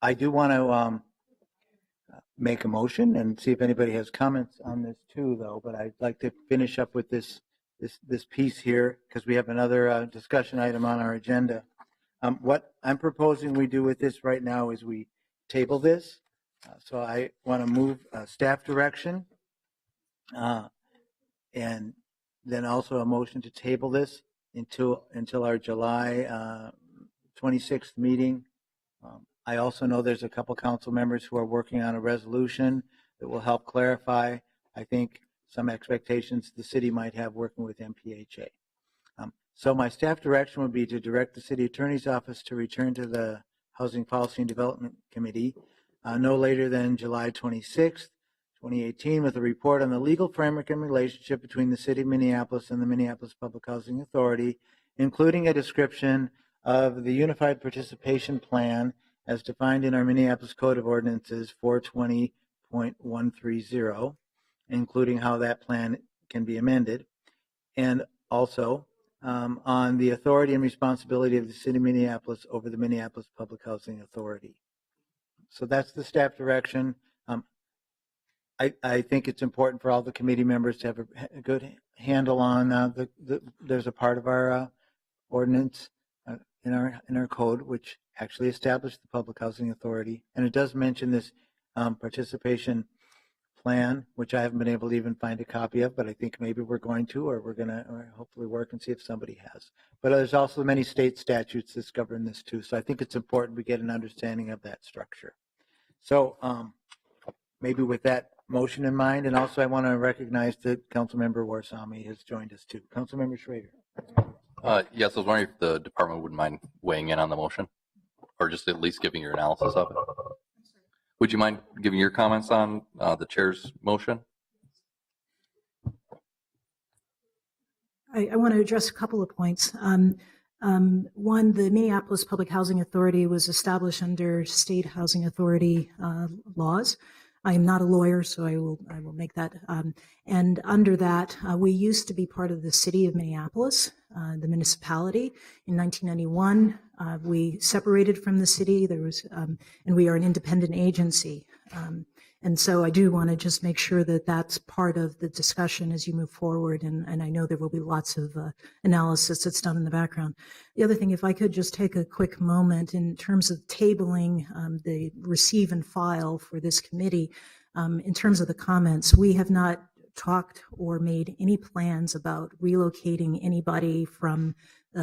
I do want to make a motion and see if anybody has comments on this too, though. But I'd like to finish up with this piece here because we have another discussion item on our agenda. What I'm proposing we do with this right now is we table this. So I want to move staff direction. And then also a motion to table this until our July 26th meeting. I also know there's a couple council members who are working on a resolution that will help clarify, I think, some expectations the city might have working with MPHA. So my staff direction would be to direct the city attorney's office to return to the Housing Policy and Development Committee no later than July 26th, 2018, with a report on the legal framework and relationship between the City of Minneapolis and the Minneapolis Public Housing Authority, including a description of the Unified Participation Plan as defined in our Minneapolis Code of Ordinances 420.130, including how that plan can be amended, and also on the authority and responsibility of the City of Minneapolis over the Minneapolis Public Housing Authority. So that's the staff direction. I think it's important for all the committee members to have a good handle on there's a part of our ordinance in our code which actually established the Public Housing Authority, and it does mention this participation plan, which I haven't been able to even find a copy of, but I think maybe we're going to, or we're going to hopefully work and see if somebody has. But there's also many state statutes that govern this too, so I think it's important we get an understanding of that structure. So maybe with that motion in mind, and also I want to recognize that Councilmember Warsame has joined us too. Councilmember Schrader. Yes, I was wondering if the department wouldn't mind weighing in on the motion, or just at least giving your analysis of it. Would you mind giving your comments on the chair's motion? I want to address a couple of points. One, the Minneapolis Public Housing Authority was established under state housing authority laws. I am not a lawyer, so I will make that. And under that, we used to be part of the city of Minneapolis, the municipality. In 1991, we separated from the city. There was, and we are an independent agency. And so I do want to just make sure that that's part of the discussion as you move forward. And I know there will be lots of analysis that's done in the background. The other thing, if I could just take a quick moment in terms of tabling the receive and file for this committee, in terms of the comments, we have not talked or made any plans about relocating anybody from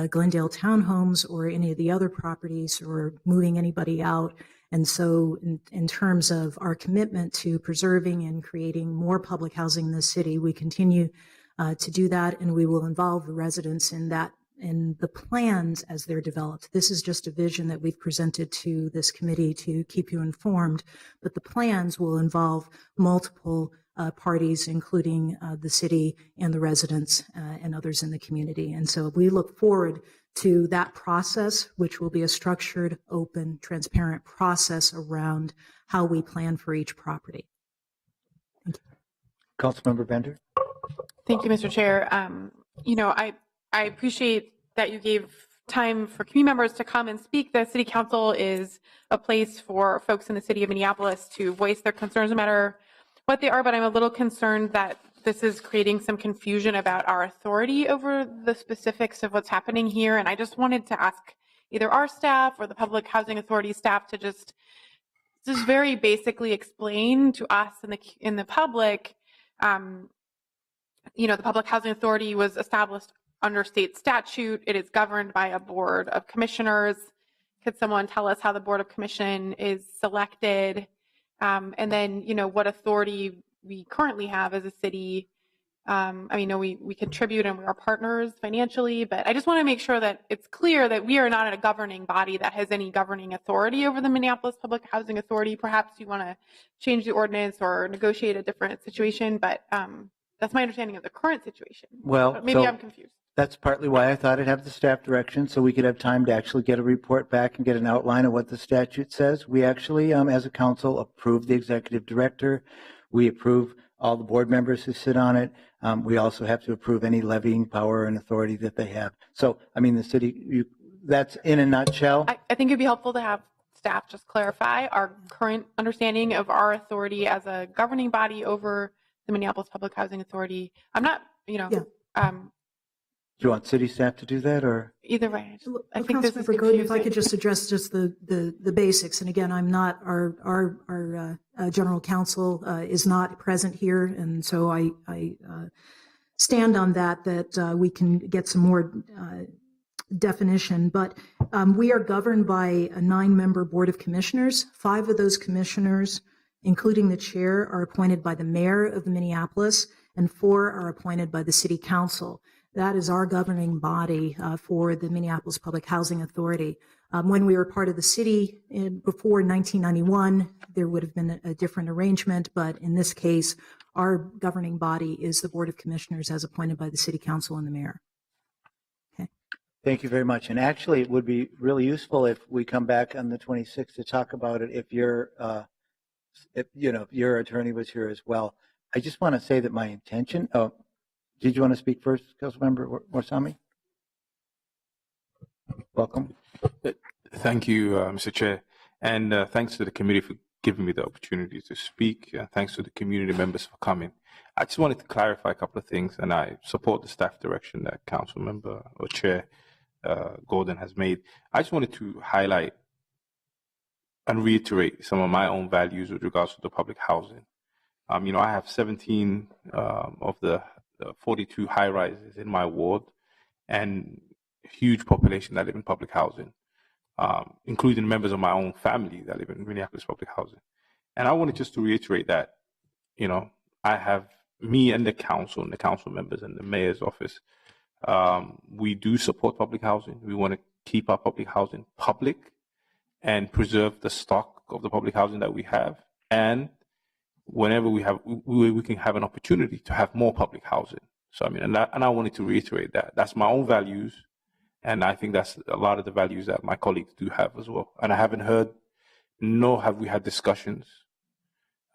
Glendale townhomes or any of the other properties or moving anybody out. And so in terms of our commitment to preserving and creating more public housing in the city, we continue to do that, and we will involve the residents in that, in the plans as they're developed. This is just a vision that we've presented to this committee to keep you informed, but the plans will involve multiple parties, including the city and the residents and others in the community. And so we look forward to that process, which will be a structured, open, transparent process around how we plan for each property. Thank you. Councilmember Bender. Thank you, Mr. Chair. You know, I appreciate that you gave time for community members to come and speak. The City Council is a place for folks in the city of Minneapolis to voice their concerns no matter what they are, but I'm a little concerned that this is creating some confusion about our authority over the specifics of what's happening here. And I just wanted to ask either our staff or the Public Housing Authority staff to just very basically explain to us in the public, you know, the Public Housing Authority was established under state statute. It is governed by a board of commissioners. Could someone tell us how the board of commission is selected? And then, you know, what authority we currently have as a city. I mean, no, we contribute and we are partners financially, but I just want to make sure that it's clear that we are not a governing body that has any governing authority over the Minneapolis Public Housing Authority. Perhaps you want to change the ordinance or negotiate a different situation, but that's my understanding of the current situation. Well, but maybe I'm confused. That's partly why I thought I'd have the staff direction so we could have time to actually get a report back and get an outline of what the statute says. We actually, as a council, approve the executive director. We approve all the board members who sit on it. We also have to approve any levying power and authority that they have. So, I mean, the city, that's in a nutshell. I think it'd be helpful to have staff just clarify our current understanding of our authority as a governing body over the Minneapolis Public Housing Authority. I'm not, you know, Do you want city staff to do that, or either way? I think this is Councilmember Godin, if I could just address just the basics. And again, I'm not our general counsel is not present here, and so I stand on that we can get some more definition. But we are governed by a 9-member board of commissioners. 5 of those commissioners, including the chair, are appointed by the mayor of Minneapolis, and 4 are appointed by the city council. That is our governing body for the Minneapolis Public Housing Authority. When we were part of the city before 1991, there would have been a different arrangement, but in this case, our governing body is the Board of Commissioners as appointed by the City Council and the Mayor. Okay. Thank you very much. And actually, it would be really useful if we come back on the 26th to talk about it if your attorney was here as well. I just want to say that my intention, did you want to speak first, Councilmember Warsame? Welcome. Thank you, Mr. Chair. And thanks to the committee for giving me the opportunity to speak. Thanks to the community members for coming. I just wanted to clarify a couple of things, and I support the staff direction that Councilmember or Chair Gordon has made. I just wanted to highlight and reiterate some of my own values with regards to the public housing. I have 17 of the 42 high-rises in my ward, and a huge population that live in public housing, including members of my own family that live in Minneapolis public housing. And I wanted just to reiterate that, I have me and the council and the council members and the mayor's office, we do support public housing. We want to keep our public housing public and preserve the stock of the public housing that we have. And whenever we can have an opportunity to have more public housing. So, and I wanted to reiterate that. That's my own values, And I think that's a lot of the values that my colleagues do have as well. And I haven't heard, nor have we had discussions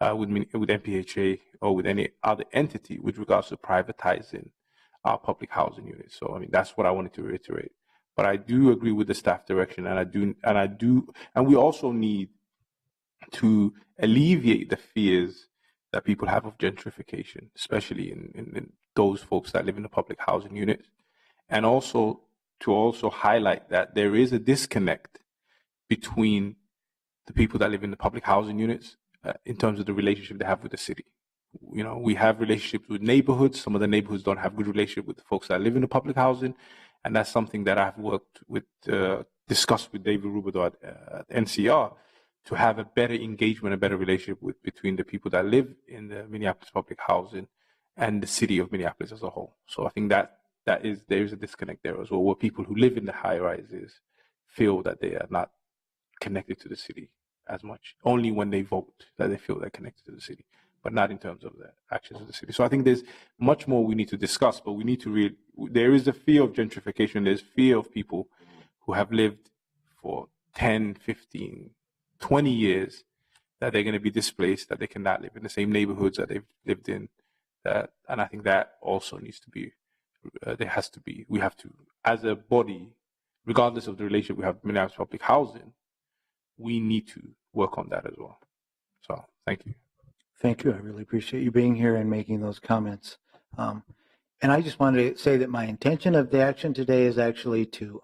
with MPHA or with any other entity with regards to privatizing our public housing units. So, I mean, that's what I wanted to reiterate. But I do agree with the staff direction, and we also need to alleviate the fears that people have of gentrification, especially in those folks that live in the public housing units, and also to highlight that there is a disconnect between the people that live in the public housing units in terms of the relationship they have with the city. You know, we have relationships with neighborhoods. Some of the neighborhoods don't have good relationship with the folks that live in the public housing, and that's something that I've worked with, discussed with David Rubido at NCR, to have a better engagement, a better relationship between the people that live in the Minneapolis public housing and the city of Minneapolis as a whole. So I think there is a disconnect there as well, where people who live in the high rises feel that they are not connected to the city as much. Only when they vote that they feel they're connected to the city, but not in terms of the actions of the city. So I think there's much more we need to discuss, but we need to there is a fear of gentrification. There's fear of people who have lived for 10, 15, 20 years that they're going to be displaced, that they cannot live in the same neighborhoods that they've lived in. And I think that also needs to be, we have to, as a body, regardless of the relationship we have with Minneapolis public housing, we need to work on that as well. So thank you. Thank you. I really appreciate you being here and making those comments. And I just wanted to say that my intention of the action today is actually to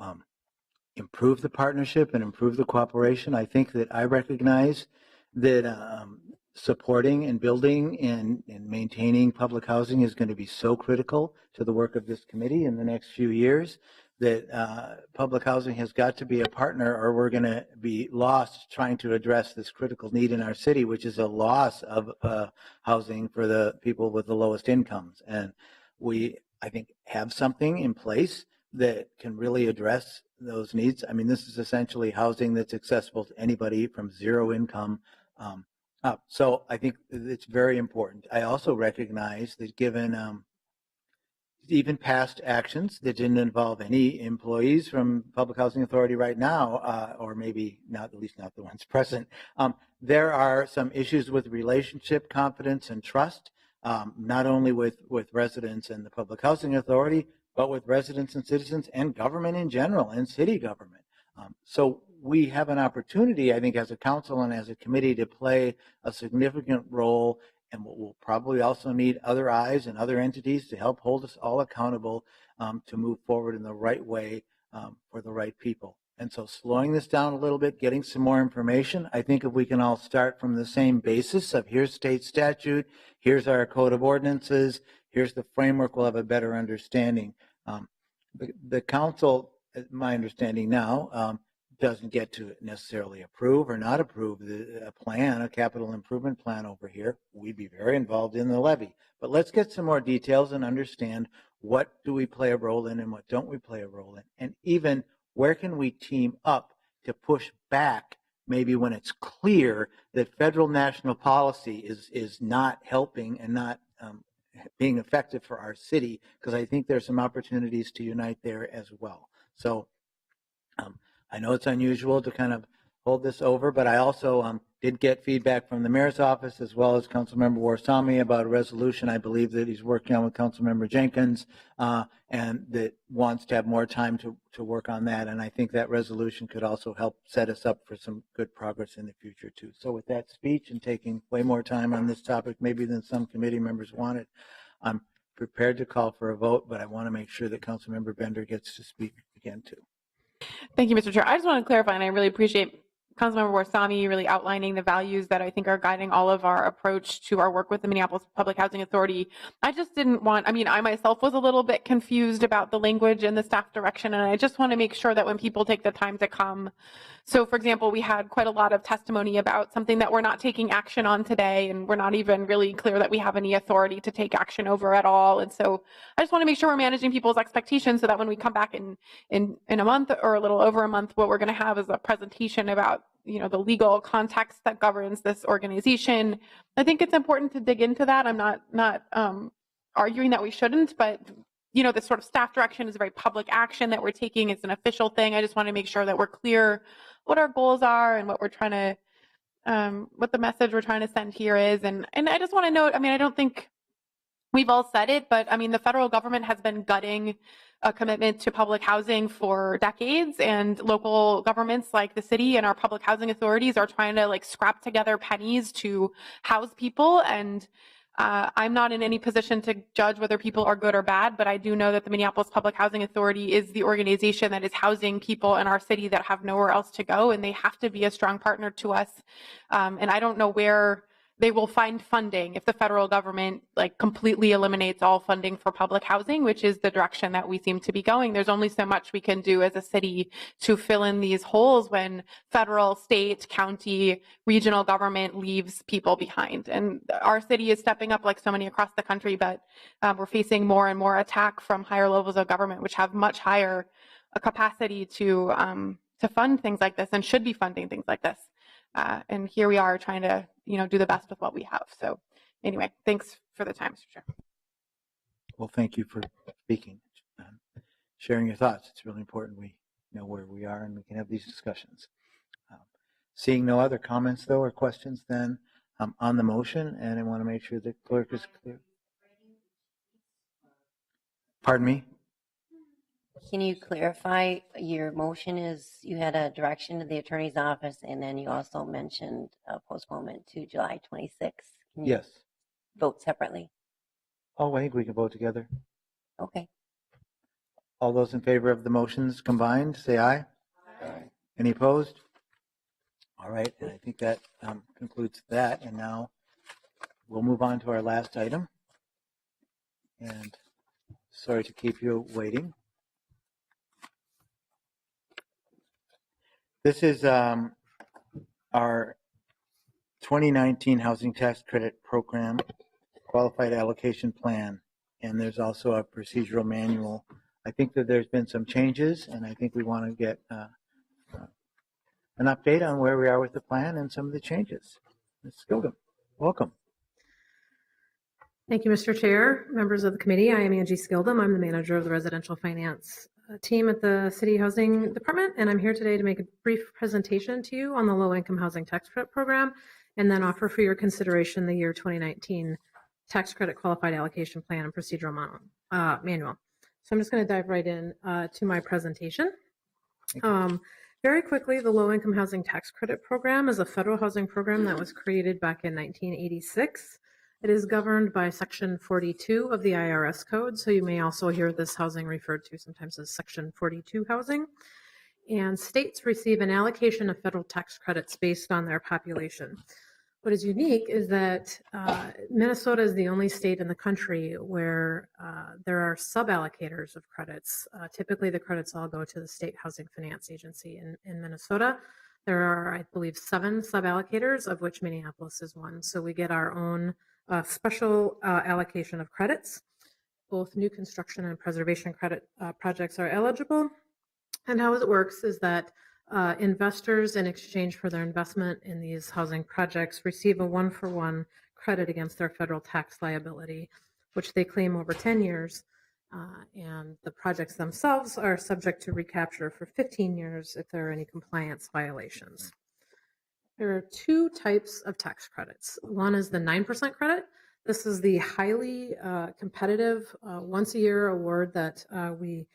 improve the partnership and improve the cooperation. I think that I recognize that supporting and building and maintaining public housing is going to be so critical to the work of this committee in the next few years, that public housing has got to be a partner, or we're going to be lost trying to address this critical need in our city, which is a loss of housing for the people with the lowest incomes. And we, I think, have something in place that can really address those needs. I mean, this is essentially housing that's accessible to anybody from zero income up. So I think it's very important. I also recognize that given even past actions that didn't involve any employees from Public Housing Authority right now, or maybe not, at least not the ones present, there are some issues with relationship, confidence, and trust, not only with residents and the Public Housing Authority, but with residents and citizens and government in general and city government. So we have an opportunity, I think, as a council and as a committee to play a significant role, and we'll probably also need other eyes and other entities to help hold us all accountable to move forward in the right way for the right people. And so slowing this down a little bit, getting some more information, I think if we can all start from the same basis of here's state statute, here's our code of ordinances, here's the framework, we'll have a better understanding. The council, my understanding now, doesn't get to necessarily approve or not approve a plan, a capital improvement plan over here. We'd be very involved in the levy. But let's get some more details and understand what do we play a role in and what don't we play a role in. And even where can we team up to push back maybe when it's clear that federal national policy is not helping and not being effective for our city, because I think there's some opportunities to unite there as well. So I know it's unusual to kind of hold this over, but I also did get feedback from the mayor's office as well as Councilmember Warsami about a resolution I believe that he's working on with Councilmember Jenkins and that wants to have more time to work on that. And I think that resolution could also help set us up for some good progress in the future too. So with that speech and taking way more time on this topic maybe than some committee members wanted, I'm prepared to call for a vote, but I want to make sure that Councilmember Bender gets to speak again too. Thank you, Mr. Chair. I just want to clarify, and I really appreciate Councilmember Warsami really outlining the values that I think are guiding all of our approach to our work with the Minneapolis Public Housing Authority. I just didn't want, I myself was a little bit confused about the language and the staff direction, and I just want to make sure that when people take the time to come, so for example, we had quite a lot of testimony about something that we're not taking action on today, and we're not even really clear that we have any authority to take action over at all. And so I just want to make sure we're managing people's expectations so that when we come back in a month or a little over a month, what we're going to have is a presentation about the legal context that governs this organization. I think it's important to dig into that. I'm not arguing that we shouldn't, but this sort of staff direction is a very public action that we're taking. It's an official thing. I just want to make sure that we're clear what our goals are and what we're trying to, what the message we're trying to send here is. And I just want to note, I don't think we've all said it, but the federal government has been gutting a commitment to public housing for decades, and local governments like the city and our public housing authorities are trying to scrap together pennies to house people. And I'm not in any position to judge whether people are good or bad, but I do know that the Minneapolis Public Housing Authority is the organization that is housing people in our city that have nowhere else to go, and they have to be a strong partner to us. And I don't know where they will find funding if the federal government completely eliminates all funding for public housing, which is the direction that we seem to be going. There's only so much we can do as a city to fill in these holes when federal, state, county, regional government leaves people behind. And our city is stepping up like so many across the country, but we're facing more and more attack from higher levels of government, which have much higher capacity to fund things like this and should be funding things like this. And here we are trying to, do the best with what we have. So anyway, thanks for the time, Mr. Chair. Well, thank you for speaking, sharing your thoughts. It's really important we know where we are and we can have these discussions. Seeing no other comments, though, or questions then on the motion, and I want to make sure the clerk is clear. Pardon me? Can you clarify your motion is you had a direction to the attorney's office, and then you also mentioned a postponement to July 26th. Can you Yes. vote separately? Oh, I think we can vote together. Okay. All those in favor of the motions combined, say aye. Aye. Any opposed? All right, and I think that concludes that. And now we'll move on to our last item. And sorry to keep you waiting. This is our 2019 Housing Tax Credit Program Qualified Allocation Plan, and there's also a procedural manual. I think that there's been some changes, and I think we want to get an update on where we are with the plan and some of the changes. Ms. Skildum, welcome. Thank you, Mr. Chair, members of the committee. I am Angie Skildum. I'm the manager of the residential finance team at the City Housing Department, and I'm here today to make a brief presentation to you on the Low-Income Housing Tax Credit Program, and then offer for your consideration the year 2019 Tax Credit Qualified Allocation Plan and Procedural Manual. So I'm just going to dive right in to my presentation. Very quickly, the Low-Income Housing Tax Credit Program is a federal housing program that was created back in 1986. It is governed by Section 42 of the IRS Code, so you may also hear this housing referred to sometimes as Section 42 housing. And states receive an allocation of federal tax credits based on their population. What is unique is that Minnesota is the only state in the country where there are sub-allocators of credits. Typically, the credits all go to the State Housing Finance Agency in Minnesota. There are, I believe, 7 sub-allocators, of which Minneapolis is one. So we get our own special allocation of credits. Both new construction and preservation credit projects are eligible. And how it works is that investors, in exchange for their investment in these housing projects, receive a 1-for-1 credit against their federal tax liability, which they claim over 10 years. And the projects themselves are subject to recapture for 15 years if there are any compliance violations. There are 2 types of tax credits. One is the 9% credit. This is the highly competitive once-a-year award that we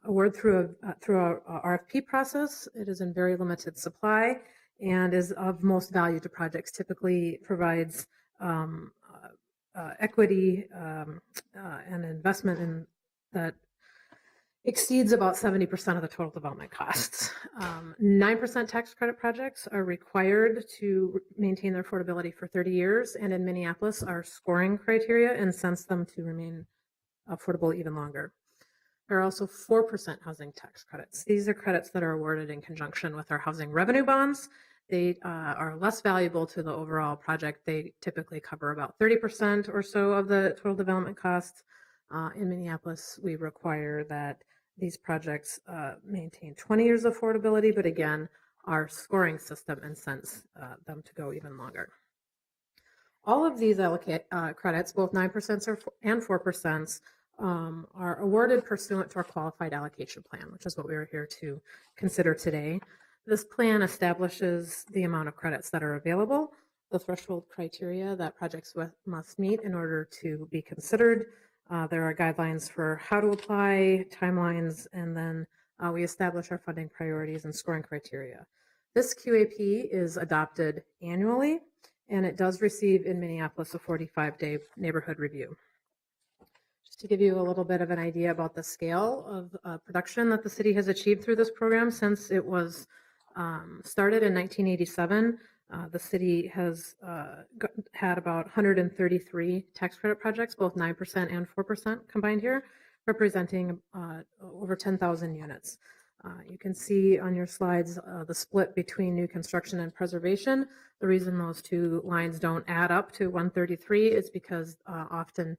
award through our RFP process. It is in very limited supply and is of most value to projects. Typically provides equity and investment in that exceeds about 70% of the total development costs. 9% tax credit projects are required to maintain their affordability for 30 years, and in Minneapolis, our scoring criteria incents them to remain affordable even longer. There are also 4% housing tax credits. These are credits that are awarded in conjunction with our housing revenue bonds. They are less valuable to the overall project. They typically cover about 30% or so of the total development costs. In Minneapolis, we require that these projects maintain 20 years of affordability, but again, our scoring system incents them to go even longer. All of these credits, both 9% and 4%, are awarded pursuant to our qualified allocation plan, which is what we are here to consider today. This plan establishes the amount of credits that are available, the threshold criteria that projects must meet in order to be considered. There are guidelines for how to apply, timelines, and then we establish our funding priorities and scoring criteria. This QAP is adopted annually, and it does receive in Minneapolis a 45-day neighborhood review. Just to give you a little bit of an idea about the scale of production that the city has achieved through this program since it was started in 1987, the city has had about 133 tax credit projects, both 9% and 4% combined here, representing over 10,000 units. You can see on your slides the split between new construction and preservation. The reason those two lines don't add up to 133 is because often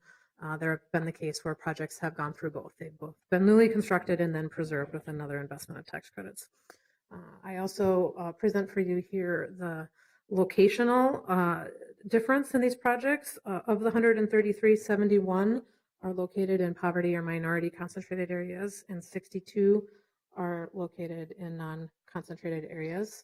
there have been the case where projects have gone through both. They've both been newly constructed and then preserved with another investment of tax credits. I also present for you here the locational difference in these projects. Of the 133, 71 are located in poverty or minority concentrated areas, and 62 are located in non-concentrated areas.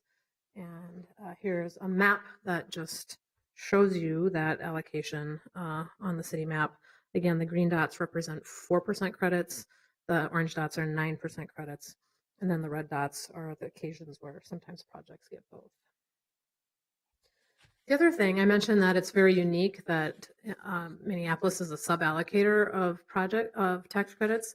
And here's a map that just shows you that allocation on the city map. Again, the green dots represent 4% credits, the orange dots are 9% credits, and then the red dots are the occasions where sometimes projects get both. The other thing, I mentioned that it's very unique that Minneapolis is a sub-allocator of tax credits.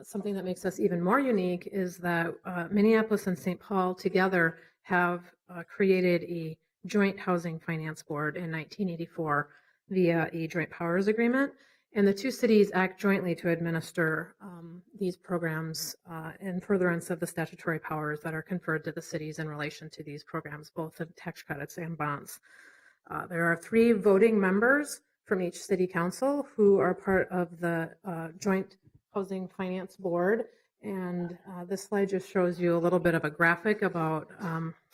Something that makes us even more unique is that Minneapolis and St. Paul together have created a joint housing finance board in 1984 via a joint powers agreement. And the two cities act jointly to administer these programs in furtherance of the statutory powers that are conferred to the cities in relation to these programs, both of tax credits and bonds. There are 3 voting members from each city council who are part of the joint housing finance board. And this slide just shows you a little bit of a graphic about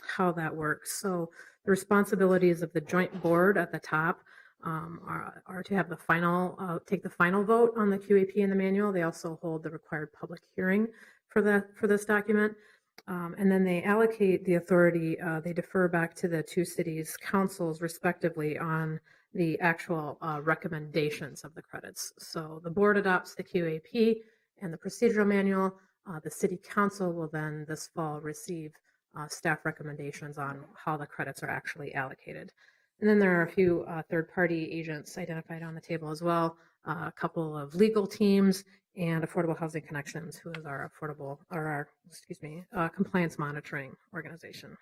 how that works. So the responsibilities of the joint board at the top are to have the final, take the final vote on the QAP and the manual. They also hold the required public hearing for this document. And then they allocate the authority, they defer back to the 2 cities' councils respectively on the actual recommendations of the credits. So the board adopts the QAP and the procedural manual. The city council will then this fall receive staff recommendations on how the credits are actually allocated. And then there are a few third-party agents identified on the table as well, a couple of legal teams, and Affordable Housing Connections, who is our compliance monitoring organization.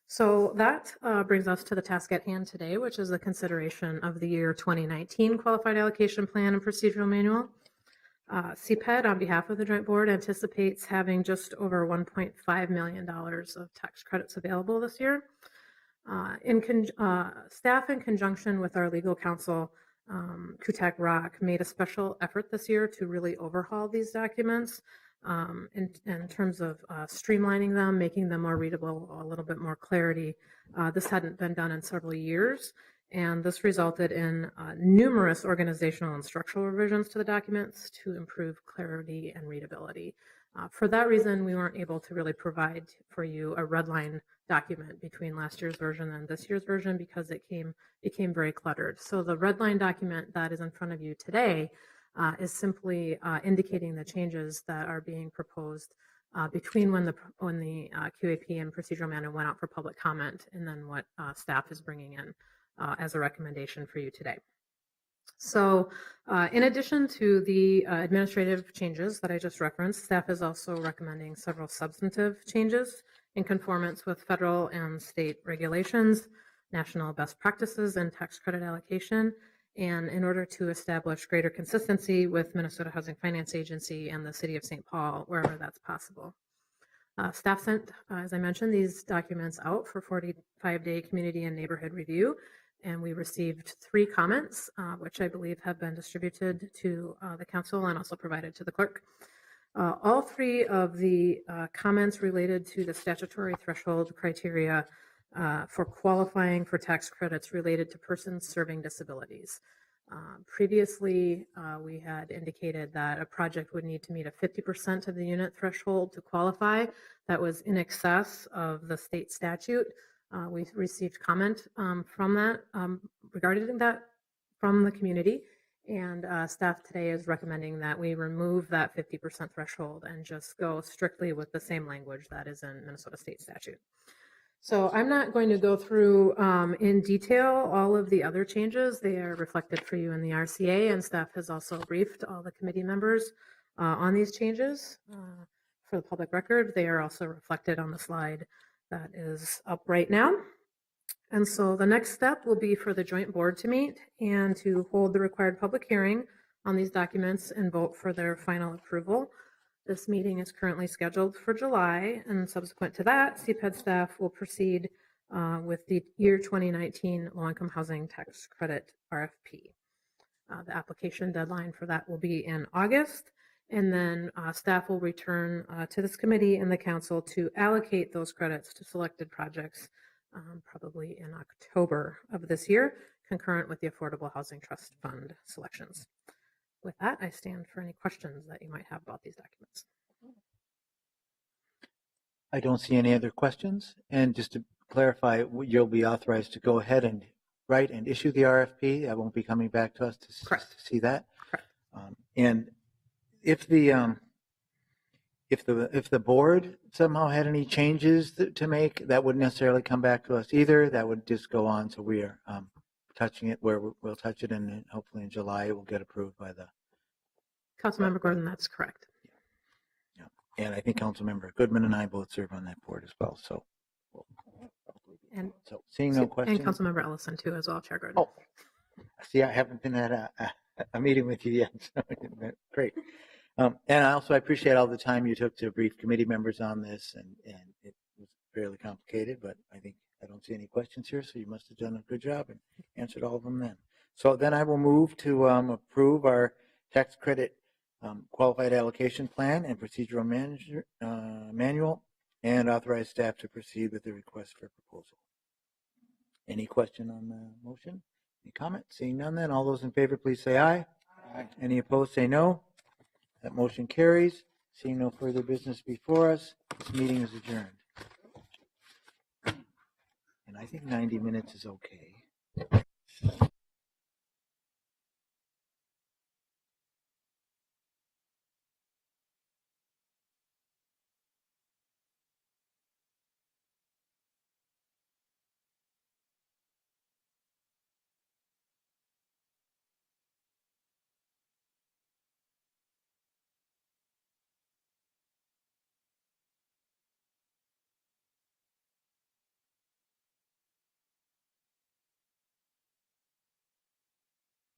So that brings us to the task at hand today, which is the consideration of the year 2019 Qualified Allocation Plan and Procedural Manual. CPED, on behalf of the Joint Board, anticipates having just over $1.5 million of tax credits available this year. Staff, in conjunction with our legal counsel, Kutak Rock, made a special effort this year to really overhaul these documents in terms of streamlining them, making them more readable, a little bit more clarity. This hadn't been done in several years, and this resulted in numerous organizational and structural revisions to the documents to improve clarity and readability. For that reason, we weren't able to really provide for you a red line document between last year's version and this year's version because it became very cluttered. So the red line document that is in front of you today is simply indicating the changes that are being proposed between when the QAP and procedural manual went out for public comment and then what staff is bringing in as a recommendation for you today. So in addition to the administrative changes that I just referenced, staff is also recommending several substantive changes in conformance with federal and state regulations, national best practices, and tax credit allocation, and in order to establish greater consistency with Minnesota Housing Finance Agency and the City of St. Paul, wherever that's possible. Staff sent, as I mentioned, these documents out for 45-day community and neighborhood review, and we received 3 comments, which I believe have been distributed to the council and also provided to the clerk. All 3 of the comments related to the statutory threshold criteria for qualifying for tax credits related to persons serving disabilities. Previously, we had indicated that a project would need to meet a 50% of the unit threshold to qualify. That was in excess of the state statute. We received comment from that regarding that from the community, and staff today is recommending that we remove that 50% threshold and just go strictly with the same language that is in Minnesota state statute. So I'm not going to go through in detail all of the other changes. They are reflected for you in the RCA, and staff has also briefed all the committee members on these changes. For the public record, they are also reflected on the slide that is up right now. And so the next step will be for the joint board to meet and to hold the required public hearing on these documents and vote for their final approval. This meeting is currently scheduled for July, and subsequent to that, CPED staff will proceed with the year 2019 low-income housing tax credit RFP. The application deadline for that will be in August, and then staff will return to this committee and the council to allocate those credits to selected projects probably in October of this year, concurrent with the Affordable Housing Trust Fund selections. With that, I stand for any questions that you might have about these documents. I don't see any other questions. And just to clarify, you'll be authorized to go ahead and write and issue the RFP. That won't be coming back to us to see that. Correct. And if the board somehow had any changes to make, that wouldn't necessarily come back to us either. That would just go on. So we are touching it where we'll touch it, and hopefully in July it will get approved by the Councilmember Gordon, that's correct. Yeah. And I think Councilmember Goodman and I both serve on that board as well. So, And so seeing no questions. And Councilmember Ellison too as well, Chair Gordon. Oh, see, I haven't been at a meeting with you yet. So great. And I appreciate all the time you took to brief committee members on this, and it was fairly complicated, but I don't see any questions here, so you must have done a good job and answered all of them then. So then I will move to approve our tax credit qualified allocation plan and procedural manual, and authorize staff to proceed with the request for proposal. Any question on the motion? Any comment? Seeing none, then all those in favor, please say aye. Aye. Any opposed, say no. That motion carries. Seeing no further business before us, this meeting is adjourned. And I think 90 minutes is okay.